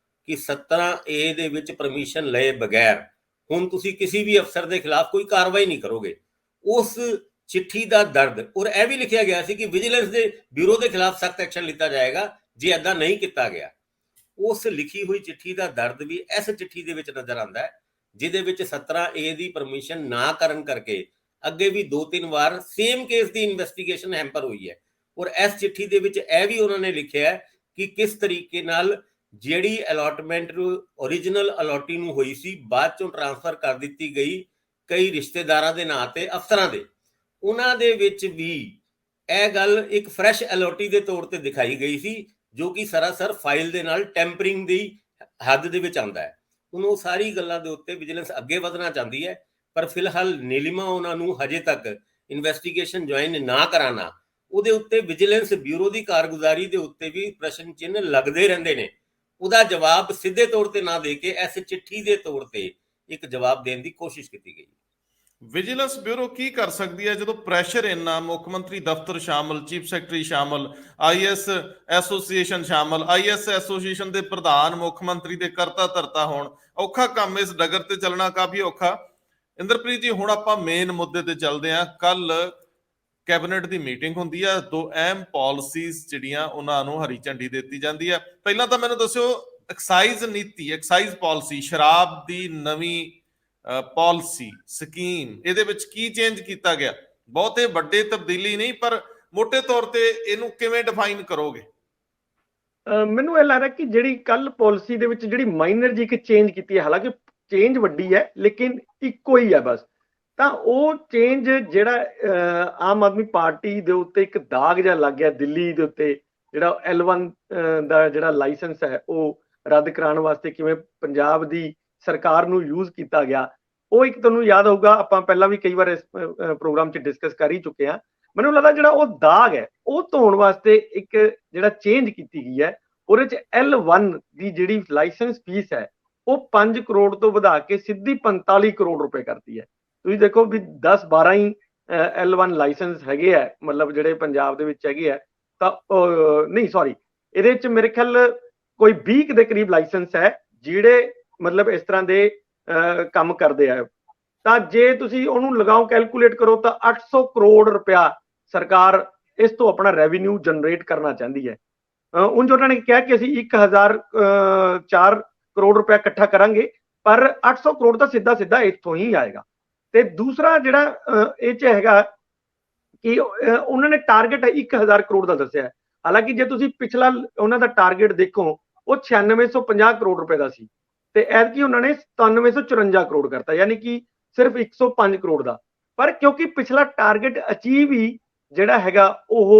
ਕਿ 17A ਦੇ ਵਿੱਚ ਪਰਮਿਸ਼ਨ ਲਏ ਬਗੈਰ ਹੁਣ ਤੁਸੀਂ ਕਿਸੇ ਵੀ ਅਫਸਰ ਦੇ ਖਿਲਾਫ ਕੋਈ ਕਾਰਵਾਈ ਨਹੀਂ ਕਰੋਗੇ। ਉਸ ਚਿੱਠੀ ਦਾ ਦਰਦ, ਔਰ ਇਹ ਵੀ ਲਿਖਿਆ ਗਿਆ ਸੀ ਕਿ ਵਿਜੀਲੈਂਸ ਦੇ ਬਿਊਰੋ ਦੇ ਖਿਲਾਫ ਸਖਤ ਐਕਸ਼ਨ ਲਿੱਤਾ ਜਾਏਗਾ ਜੇ ਏਦਾਂ ਨਹੀਂ ਕੀਤਾ ਗਿਆ। ਉਸ ਲਿਖੀ ਹੋਈ ਚਿੱਠੀ ਦਾ ਦਰਦ ਵੀ ਇਸ ਚਿੱਠੀ ਦੇ ਵਿੱਚ ਨਜ਼ਰ ਆਉਂਦਾ ਹੈ, ਜਿਹਦੇ ਵਿੱਚ 17A ਦੀ ਪਰਮਿਸ਼ਨ ਨਾ ਕਰਨ ਕਰਕੇ ਅੱਗੇ ਵੀ 2-3 ਵਾਰ ਸੇਮ ਕੇਸ ਦੀ ਇਨਵੈਸਟੀਗੇਸ਼ਨ ਹੈਂਪਰ ਹੋਈ ਹੈ। ਔਰ ਇਸ ਚਿੱਠੀ ਦੇ ਵਿੱਚ ਇਹ ਵੀ ਉਹਨਾਂ ਨੇ ਲਿਖਿਆ ਹੈ ਕਿ ਕਿਸ ਤਰੀਕੇ ਨਾਲ ਜਿਹੜੀ ਅਲਾਟਮੈਂਟ ਓਰੀਜਨਲ ਅਲਾਟੀ ਨੂੰ ਹੋਈ ਸੀ ਬਾਅਦ ਚੋਂ ਟ੍ਰਾਂਸਫਰ ਕਰ ਦਿੱਤੀ ਗਈ ਕਈ ਰਿਸ਼ਤੇਦਾਰਾਂ ਦੇ ਨਾਂ ਤੇ ਅਫਸਰਾਂ ਦੇ, ਉਹਨਾਂ ਦੇ ਵਿੱਚ ਵੀ ਇਹ ਗੱਲ ਇੱਕ ਫਰੈਸ਼ ਅਲਾਟੀ ਦੇ ਤੌਰ ਤੇ ਦਿਖਾਈ ਗਈ ਸੀ, ਜੋ ਕਿ ਸਰਾਸਰ ਫਾਈਲ ਦੇ ਨਾਲ ਟੈਂਪਰਿੰਗ ਦੀ ਹੱਦ ਦੇ ਵਿੱਚ ਆਉਂਦਾ ਹੈ। ਹੁਣ ਉਹ ਸਾਰੀ ਗੱਲਾਂ ਦੇ ਉੱਤੇ ਵਿਜੀਲੈਂਸ ਅੱਗੇ ਵਧਣਾ ਚਾਹੁੰਦੀ ਹੈ, ਪਰ ਫਿਲਹਾਲ ਨੀਲਿਮਾ ਉਹਨਾਂ ਨੂੰ ਹਜੇ ਤੱਕ ਇਨਵੈਸਟੀਗੇਸ਼ਨ ਜੁਆਇਨ ਨਾ ਕਰਾਣਾ, ਉਹਦੇ ਉੱਤੇ ਵਿਜੀਲੈਂਸ ਬਿਊਰੋ ਦੀ ਕਾਰਗੁਜ਼ਾਰੀ ਦੇ ਉੱਤੇ ਵੀ ਪ੍ਰਸ਼ਨ ਚਿੰਨ੍ਹ ਲੱਗਦੇ ਰਹਿੰਦੇ ਨੇ। ਉਹਦਾ ਜਵਾਬ ਸਿੱਧੇ ਤੌਰ ਤੇ ਨਾ ਦੇ ਕੇ ਇਸ ਚਿੱਠੀ ਦੇ ਤੌਰ ਤੇ ਇੱਕ ਜਵਾਬ ਦੇਣ ਦੀ ਕੋਸ਼ਿਸ਼ ਕੀਤੀ ਗਈ। ਵਿਜੀਲੈਂਸ ਬਿਊਰੋ ਕੀ ਕਰ ਸਕਦੀ ਹੈ ਜਦੋਂ ਪ੍ਰੈਸ਼ਰ ਇੰਨਾ, ਮੁੱਖ ਮੰਤਰੀ ਦਫ਼ਤਰ ਸ਼ਾਮਲ, ਚੀਫ ਸੈਕਟਰੀ ਸ਼ਾਮਲ, IAS ਐਸੋਸੀਏਸ਼ਨ ਸ਼ਾਮਲ, IAS ਐਸੋਸੀਏਸ਼ਨ ਦੇ ਪ੍ਰਧਾਨ ਮੁੱਖ ਮੰਤਰੀ ਦੇ ਕਰਤਾ ਧਰਤਾ ਹੋਣ। ਔਖਾ ਕੰਮ, ਇਸ ਡਗਰ ਤੇ ਚੱਲਣਾ ਕਾਫੀ ਔਖਾ। ਇੰਦਰਪ੍ਰੀਤ ਜੀ, ਹੁਣ ਆਪਾਂ ਮੇਨ ਮੁੱਦੇ ਤੇ ਚੱਲਦੇ ਹਾਂ। ਕੱਲ ਕੈਬਨਿਟ ਦੀ ਮੀਟਿੰਗ ਹੁੰਦੀ ਆ, 2 ਅਹਿਮ ਪਾਲਿਸੀਜ਼ ਜਿਹੜੀਆਂ ਉਹਨਾਂ ਨੂੰ ਹਰੀ ਝੰਡੀ ਦਿੱਤੀ ਜਾਂਦੀ ਆ। ਪਹਿਲਾਂ ਤਾਂ ਮੈਨੂੰ ਦੱਸਿਓ, ਐਕਸਾਈਜ਼ ਨੀਤੀ, ਐਕਸਾਈਜ਼ ਪਾਲਿਸੀ, ਸ਼ਰਾਬ ਦੀ ਨਵੀਂ ਪਾਲਿਸੀ ਸਕੀਮ, ਇਹਦੇ ਵਿੱਚ ਕੀ ਚੇਂਜ ਕੀਤਾ ਗਿਆ? ਬਹੁਤੇ ਵੱਡੇ ਤਬਦੀਲੀ ਨਹੀਂ, ਪਰ ਮੋਟੇ ਤੌਰ ਤੇ ਇਹਨੂੰ ਕਿਵੇਂ ਡਿਫਾਈਨ ਕਰੋਗੇ? ਮੈਨੂੰ ਇਹ ਲੱਗਦਾ ਕਿ ਜਿਹੜੀ ਕੱਲ ਪਾਲਿਸੀ ਦੇ ਵਿੱਚ ਜਿਹੜੀ ਮਾਈਨਰ ਜੀ ਇੱਕ ਚੇਂਜ ਕੀਤੀ ਹੈ, ਹਾਲਾਂਕਿ ਚੇਂਜ ਵੱਡੀ ਹੈ ਲੇਕਿਨ ਇੱਕੋ ਹੀ ਹੈ ਬਸ, ਤਾਂ ਉਹ ਚੇਂਜ ਜਿਹੜਾ ਆਮ ਆਦਮੀ ਪਾਰਟੀ ਦੇ ਉੱਤੇ ਇੱਕ ਦਾਗ ਜਿਹਾ ਲੱਗ ਗਿਆ ਦਿੱਲੀ ਦੇ ਉੱਤੇ, ਜਿਹੜਾ L1 ਦਾ ਜਿਹੜਾ ਲਾਇਸੈਂਸ ਹੈ ਉਹ ਰੱਦ ਕਰਾਉਣ ਵਾਸਤੇ ਕਿਵੇਂ ਪੰਜਾਬ ਦੀ ਸਰਕਾਰ ਨੂੰ ਯੂਜ਼ ਕੀਤਾ ਗਿਆ। ਉਹ ਇੱਕ ਤੁਹਾਨੂੰ ਯਾਦ ਹੋਊਗਾ, ਆਪਾਂ ਪਹਿਲਾਂ ਵੀ ਕਈ ਵਾਰ ਇਸ ਪ੍ਰੋਗਰਾਮ 'ਚ ਡਿਸਕਸ ਕਰ ਹੀ ਚੁੱਕੇ ਹਾਂ। ਮੈਨੂੰ ਲੱਗਦਾ ਜਿਹੜਾ ਉਹ ਦਾਗ ਹੈ ਉਹ ਧੋਣ ਵਾਸਤੇ ਇੱਕ ਜਿਹੜਾ ਚੇਂਜ ਕੀਤੀ ਗਈ ਹੈ, ਉਹਦੇ 'ਚ L1 ਦੀ ਜਿਹੜੀ ਲਾਇਸੈਂਸ ਫੀਸ ਹੈ ਉਹ 5 ਕਰੋੜ ਤੋਂ ਵਧਾ ਕੇ ਸਿੱਧੀ 45 ਕਰੋੜ ਰੁਪਏ ਕਰਤੀ ਹੈ। ਤੁਸੀਂ ਦੇਖੋ ਵੀ 10-12 ਹੀ L1 ਲਾਇਸੈਂਸ ਹੈਗੇ ਆ, ਮਤਲਬ ਜਿਹੜੇ ਪੰਜਾਬ ਦੇ ਵਿੱਚ ਹੈਗੇ ਆ, ਤਾਂ ਨਹੀਂ ਸੌਰੀ, ਇਹਦੇ 'ਚ ਮੇਰੇ ਖਿਆਲ ਕੋਈ 20 ਦੇ ਕਰੀਬ ਲਾਇਸੈਂਸ ਹੈ ਜਿਹੜੇ ਮਤਲਬ ਇਸ ਤਰ੍ਹਾਂ ਦੇ ਕੰਮ ਕਰਦੇ ਆ। ਤਾਂ ਜੇ ਤੁਸੀਂ ਉਹਨੂੰ ਲਗਾਓ, ਕੈਲਕੂਲੇਟ ਕਰੋ, ਤਾਂ 800 ਕਰੋੜ ਰੁਪਇਆ ਸਰਕਾਰ ਇਸ ਤੋਂ ਆਪਣਾ ਰੈਵਨਿਊ ਜਨਰੇਟ ਕਰਨਾ ਚਾਹੁੰਦੀ ਹੈ। ਉਂਝ ਉਹਨਾਂ ਨੇ ਕਿਹਾ ਕਿ ਅਸੀਂ 1004 ਕਰੋੜ ਰੁਪਇਆ ਇਕੱਠਾ ਕਰਾਂਗੇ, ਪਰ 800 ਕਰੋੜ ਤਾਂ ਸਿੱਧਾ ਸਿੱਧਾ ਇੱਥੋਂ ਹੀ ਆਏਗਾ। ਤੇ ਦੂਸਰਾ ਜਿਹੜਾ ਇਹ 'ਚ ਹੈਗਾ ਕਿ ਉਹਨਾਂ ਨੇ ਟਾਰਗੇਟ 1000 ਕਰੋੜ ਦਾ ਦੱਸਿਆ, ਹਾਲਾਂਕਿ ਜੇ ਤੁਸੀਂ ਪਿਛਲਾ ਉਹਨਾਂ ਦਾ ਟਾਰਗੇਟ ਦੇਖੋ ਉਹ 9650 ਕਰੋੜ ਰੁਪਏ ਦਾ ਸੀ ਤੇ ਐਤਕੀ ਉਹਨਾਂ ਨੇ 9754 ਕਰੋੜ ਕਰਤਾ, ਯਾਨੀ ਕਿ ਸਿਰਫ 105 ਕਰੋੜ ਦਾ। ਪਰ ਕਿਉਂਕਿ ਪਿਛਲਾ ਟਾਰਗੇਟ ਅਚੀਵ ਹੀ ਜਿਹੜਾ ਹੈਗਾ ਉਹ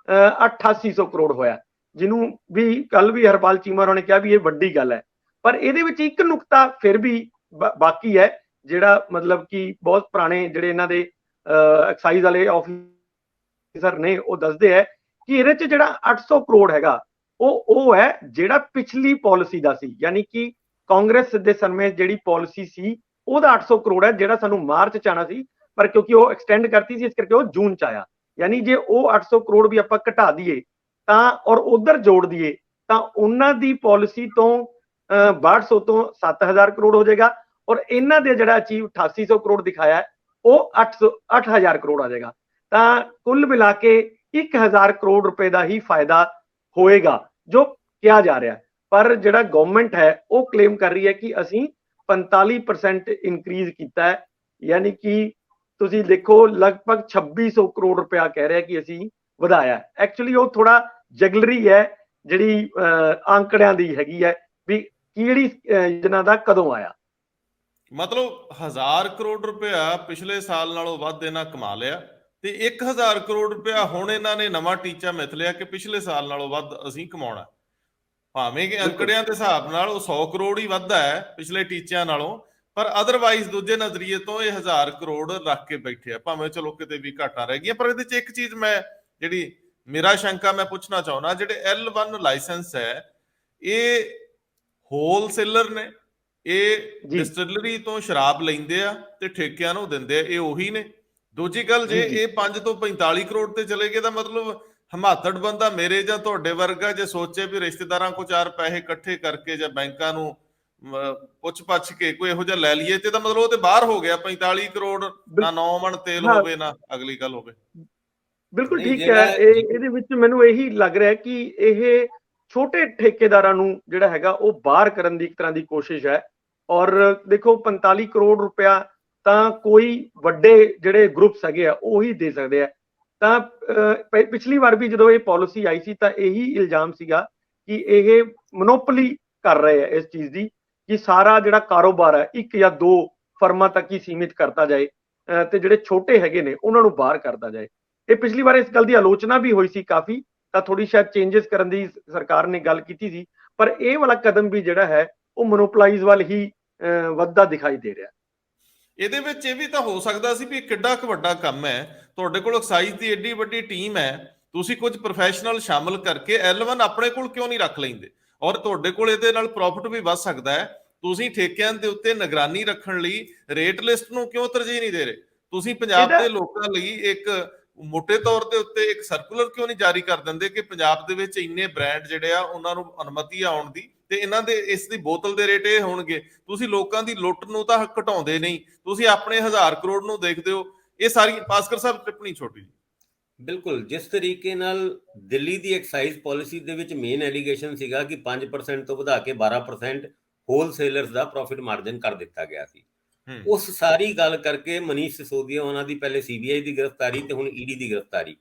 8800 ਕਰੋੜ ਹੋਇਆ, ਜਿਹਨੂੰ ਵੀ ਕੱਲ ਵੀ ਹਰਪਾਲ ਚੀਮਾ ਹੋਰਾਂ ਨੇ ਕਿਹਾ ਵੀ ਇਹ ਵੱਡੀ ਗੱਲ ਹੈ। ਪਰ ਇਹਦੇ ਵਿੱਚ ਇੱਕ ਨੁਕਤਾ ਫਿਰ ਵੀ ਬਾਕੀ ਹੈ, ਜਿਹੜਾ ਮਤਲਬ ਕਿ ਬਹੁਤ ਪੁਰਾਣੇ ਜਿਹੜੇ ਇਹਨਾਂ ਦੇ ਐਕਸਾਈਜ਼ ਵਾਲੇ ਆਫਿਸਰ ਨੇ ਉਹ ਦੱਸਦੇ ਹੈ ਕਿ ਇਹਦੇ 'ਚ ਜਿਹੜਾ 800 ਕਰੋੜ ਹੈਗਾ ਉਹ ਹੈ ਜਿਹੜਾ ਪਿਛਲੀ ਪਾਲਿਸੀ ਦਾ ਸੀ, ਯਾਨੀ ਕਿ ਕਾਂਗਰਸ ਦੇ ਸਮੇਂ ਜਿਹੜੀ ਪਾਲਿਸੀ ਸੀ ਉਹਦਾ 800 ਕਰੋੜ ਹੈ ਜਿਹੜਾ ਸਾਨੂੰ ਮਾਰਚ 'ਚ ਆਉਣਾ ਸੀ, ਪਰ ਕਿਉਂਕਿ ਉਹ ਐਕਸਟੈਂਡ ਕਰਤੀ ਸੀ ਇਸ ਕਰਕੇ ਉਹ ਜੂਨ 'ਚ ਆਇਆ। ਯਾਨੀ ਜੇ ਉਹ 800 ਕਰੋੜ ਵੀ ਆਪਾਂ ਘਟਾ ਦਈਏ ਤਾਂ ਔਰ ਉਧਰ ਜੋੜ ਦਈਏ ਤਾਂ ਉਹਨਾਂ ਦੀ ਪਾਲਿਸੀ ਤੋਂ 6200 ਤੋਂ 7000 ਕਰੋੜ ਹੋ ਜਾਏਗਾ, ਔਰ ਇਹਨਾਂ ਦੇ ਜਿਹੜਾ ਅਚੀਵ 8800 ਕਰੋੜ ਦਿਖਾਇਆ ਹੈ ਉਹ 8000 ਕਰੋੜ ਆ ਜਾਏਗਾ। ਤਾਂ ਕੁੱਲ ਮਿਲਾ ਕੇ 1000 ਕਰੋੜ ਰੁਪਏ ਦਾ ਹੀ ਫਾਇਦਾ ਹੋਏਗਾ ਜੋ ਕਿਹਾ ਜਾ ਰਿਹਾ। ਪਰ ਜਿਹੜਾ ਗਵਰਨਮੈਂਟ ਹੈ ਉਹ ਕਲੇਮ ਕਰ ਰਹੀ ਹੈ ਕਿ ਅਸੀਂ 45% ਇਨਕਰੀਜ਼ ਕੀਤਾ ਹੈ, ਯਾਨੀ ਕਿ ਤੁਸੀਂ ਦੇਖੋ ਲਗਭਗ 2600 ਕਰੋੜ ਰੁਪਇਆ ਕਹਿ ਰਿਹਾ ਕਿ ਅਸੀਂ ਵਧਾਇਆ। ਐਕਚੁਅਲੀ ਉਹ ਥੋੜਾ ਜਗਲਰੀ ਹੈ ਜਿਹੜੀ ਆંકੜਿਆਂ ਦੀ ਹੈਗੀ ਹੈ ਵੀ ਕਿਹੜੀ ਯੋਜਨਾ ਦਾ ਕਦੋਂ ਆਇਆ। ਮਤਲਬ 1000 ਕਰੋੜ ਰੁਪਇਆ ਪਿਛਲੇ ਸਾਲ ਨਾਲੋਂ ਵੱਧ ਇਹਨਾਂ ਕਮਾ ਲਿਆ ਤੇ 1000 ਕਰੋੜ ਰੁਪਇਆ ਹੁਣ ਇਹਨਾਂ ਨੇ ਨਵਾਂ ਟੀਚਾ ਮਿਥ ਲਿਆ ਕਿ ਪਿਛਲੇ ਸਾਲ ਨਾਲੋਂ ਵੱਧ ਅਸੀਂ ਕਮਾਉਣਾ। ਭਾਵੇਂ ਕਿ ਅੰਕੜਿਆਂ ਦੇ ਹਿਸਾਬ ਨਾਲ ਉਹ 100 ਕਰੋੜ ਹੀ ਵੱਧਦਾ ਹੈ ਪਿਛਲੇ ਟੀਚਿਆਂ ਨਾਲੋਂ, ਪਰ ਅਦਰਵਾਈਜ਼ ਦੂਜੇ ਨਜ਼ਰੀਏ ਤੋਂ ਇਹ 1000 ਕਰੋੜ ਰੱਖ ਕੇ ਬੈਠੇ ਆ, ਭਾਵੇਂ ਚਲੋ ਕਿਤੇ ਵੀ ਘਾਟਾਂ ਰਹਿ ਗਈਆਂ। ਪਰ ਇਹਦੇ 'ਚ ਇੱਕ ਚੀਜ਼ ਮੈਂ ਜਿਹੜੀ ਮੇਰਾ ਸ਼ੰਕਾ ਮੈਂ ਪੁੱਛਣਾ ਚਾਹੁੰਦਾ, ਜਿਹੜੇ L1 ਲਾਇਸੈਂਸ ਹੈ ਇਹ ਹੋਲਸੇਲਰ ਨੇ, ਇਹ ਡਿਸਟਿਲਰੀ ਤੋਂ ਸ਼ਰਾਬ ਲੈਂਦੇ ਆ ਤੇ ਠੇਕਿਆਂ ਨੂੰ ਦਿੰਦੇ ਆ, ਇਹ ਉਹੀ ਨੇ। ਦੂਜੀ ਗੱਲ, ਜੇ ਇਹ 5 ਤੋਂ 45 ਕਰੋੜ ਤੇ ਚਲੇ ਗਏ ਤਾਂ ਮਤਲਬ ਹਿਮਾਤੜ ਬੰਦਾ ਮੇਰੇ ਜਾਂ ਤੁਹਾਡੇ ਵਰਗਾ ਜੇ ਸੋਚੇ ਵੀ ਰਿਸ਼ਤੇਦਾਰਾਂ ਕੋ 4 ਪੈਸੇ ਇਕੱਠੇ ਕਰਕੇ ਜਾਂ ਬੈਂਕਾਂ ਨੂੰ ਪੁੱਛ ਪੱਛ ਕੇ ਕੋਈ ਇਹੋ ਜਿਹਾ ਲੈ ਲਈਏ ਤੇ ਤਾਂ ਮਤਲਬ ਉਹ ਤੇ ਬਾਹਰ ਹੋ ਗਿਆ। 45 ਕਰੋੜ ਨਾ 9 ਮਣ ਤੇਲ ਹੋਵੇ ਨਾ ਅਗਲੀ ਗੱਲ ਹੋਵੇ। ਬਿਲਕੁਲ ਠੀਕ ਹੈ। ਇਹਦੇ ਵਿੱਚ ਮੈਨੂੰ ਇਹੀ ਲੱਗ ਰਿਹਾ ਕਿ ਇਹ ਛੋਟੇ ਠੇਕੇਦਾਰਾਂ ਨੂੰ ਜਿਹੜਾ ਹੈਗਾ ਉਹ ਬਾਹਰ ਕਰਨ ਦੀ ਇੱਕ ਤਰ੍ਹਾਂ ਦੀ ਕੋਸ਼ਿਸ਼ ਹੈ। ਔਰ ਦੇਖੋ 45 ਕਰੋੜ ਰੁਪਇਆ ਤਾਂ ਕੋਈ ਵੱਡੇ ਜਿਹੜੇ ਗਰੁੱਪਸ ਹੈਗੇ ਆ ਉਹੀ ਦੇ ਸਕਦੇ ਆ। ਤਾਂ ਪਿਛਲੀ ਵਾਰ ਵੀ ਜਦੋਂ ਇਹ ਪਾਲਿਸੀ ਆਈ ਸੀ ਤਾਂ ਇਹੀ ਇਲਜ਼ਾਮ ਸੀਗਾ ਕਿ ਇਹ ਮੋਨੋਪੋਲੀ ਕਰ ਰਹੇ ਆ ਇਸ ਚੀਜ਼ ਦੀ, ਕਿ ਸਾਰਾ ਜਿਹੜਾ ਕਾਰੋਬਾਰ ਹੈ 1 ਜਾਂ 2 ਫਰਮਾਂ ਤੱਕ ਹੀ ਸੀਮਿਤ ਕਰਤਾ ਜਾਏ ਤੇ ਜਿਹੜੇ ਛੋਟੇ ਹੈਗੇ ਨੇ ਉਹਨਾਂ ਨੂੰ ਬਾਹਰ ਕਰਤਾ ਜਾਏ। ਇਹ ਪਿਛਲੀ ਵਾਰ ਇਸ ਗੱਲ ਦੀ ਆਲੋਚਨਾ ਵੀ ਹੋਈ ਸੀ ਕਾਫੀ, ਤਾਂ ਥੋੜੀ ਸ਼ਾਇਦ ਚੇਂਜਸ ਕਰਨ ਦੀ ਸਰਕਾਰ ਨੇ ਗੱਲ ਕੀਤੀ ਸੀ, ਪਰ ਇਹ ਵਾਲਾ ਕਦਮ ਵੀ ਜਿਹੜਾ ਹੈ ਉਹ ਮੋਨੋਪੋਲਾਈਜ਼ ਵੱਲ ਹੀ ਵੱਧਦਾ ਦਿਖਾਈ ਦੇ ਰਿਹਾ। ਇਹਦੇ ਵਿੱਚ ਇਹ ਵੀ ਤਾਂ ਹੋ ਸਕਦਾ ਸੀ ਵੀ ਕਿੱਡਾ ਕੁ ਵੱਡਾ ਕੰਮ ਹੈ, ਤੁਹਾਡੇ ਕੋਲ ਐਕਸਾਈਜ਼ ਦੀ ਏਡੀ ਵੱਡੀ ਟੀਮ ਹੈ, ਤੁਸੀਂ ਕੁਝ ਪ੍ਰੋਫੈਸ਼ਨਲ ਸ਼ਾਮਲ ਕਰਕੇ L1 ਆਪਣੇ ਕੋਲ ਕਿਉਂ ਨਹੀਂ ਰੱਖ ਲੈਂਦੇ? ਔਰ ਤੁਹਾਡੇ ਕੋਲ ਇਹਦੇ ਨਾਲ ਪ੍ਰੋਫਿਟ ਵੀ ਵੱਧ ਸਕਦਾ ਹੈ। ਤੁਸੀਂ ਠੇਕਿਆਂ ਦੇ ਉੱਤੇ ਨਿਗਰਾਨੀ ਰੱਖਣ ਲਈ ਰੇਟ ਲਿਸਟ ਨੂੰ ਕਿਉਂ ਤਰਜੀਹ ਨਹੀਂ ਦੇ ਰਹੇ? ਤੁਸੀਂ ਪੰਜਾਬ ਦੇ ਲੋਕਾਂ ਲਈ ਇੱਕ ਮੋਟੇ ਤੌਰ ਦੇ ਉੱਤੇ ਇੱਕ ਸਰਕੂਲਰ ਕਿਉਂ ਨਹੀਂ ਜਾਰੀ ਕਰ ਦਿੰਦੇ ਕਿ ਪੰਜਾਬ ਦੇ ਵਿੱਚ ਇੰਨੇ ਬ੍ਰਾਂਡ ਜਿਹੜੇ ਆ ਉਹਨਾਂ ਨੂੰ ਅਨੁਮਤੀ ਆਉਣ ਦੀ ਤੇ ਇਹਨਾਂ ਦੇ ਇਸ ਦੀ ਬੋਤਲ ਦੇ ਰੇਟ ਇਹ ਹੋਣਗੇ? ਤੁਸੀਂ ਲੋਕਾਂ ਦੀ ਲੁੱਟ ਨੂੰ ਤਾਂ ਘਟਾਉਂਦੇ ਨਹੀਂ, ਤੁਸੀਂ ਆਪਣੇ 1000 ਕਰੋੜ ਨੂੰ ਦੇਖਦੇ ਹੋ। ਇਹ ਸਾਰੀ ਭਾਸਕਰ ਸਾਹਿਬ ਟਿੱਪਣੀ ਛੋਟੀ ਜੀ। ਬਿਲਕੁਲ, ਜਿਸ ਤਰੀਕੇ ਨਾਲ ਦਿੱਲੀ ਦੀ ਐਕਸਾਈਜ਼ ਪਾਲਿਸੀ ਦੇ ਵਿੱਚ ਮੇਨ ਐਲੀਗੇਸ਼ਨ ਸੀਗਾ ਕਿ 5% ਤੋਂ ਵਧਾ ਕੇ 12% ਹੋਲਸੇਲਰਸ ਦਾ ਪ੍ਰੋਫਿਟ ਮਾਰਜਨ ਕਰ ਦਿੱਤਾ ਗਿਆ ਸੀ। ਉਸ ਸਾਰੀ ਗੱਲ ਕਰਕੇ ਮਨੀਸ਼ ਸਿਸੋਦੀਆ ਉਹਨਾਂ ਦੀ ਪਹਿਲੇ CBI ਦੀ ਗ੍ਰਿਫਤਾਰੀ ਤੇ ਹੁਣ ED ਦੀ ਗ੍ਰਿਫਤਾਰੀ।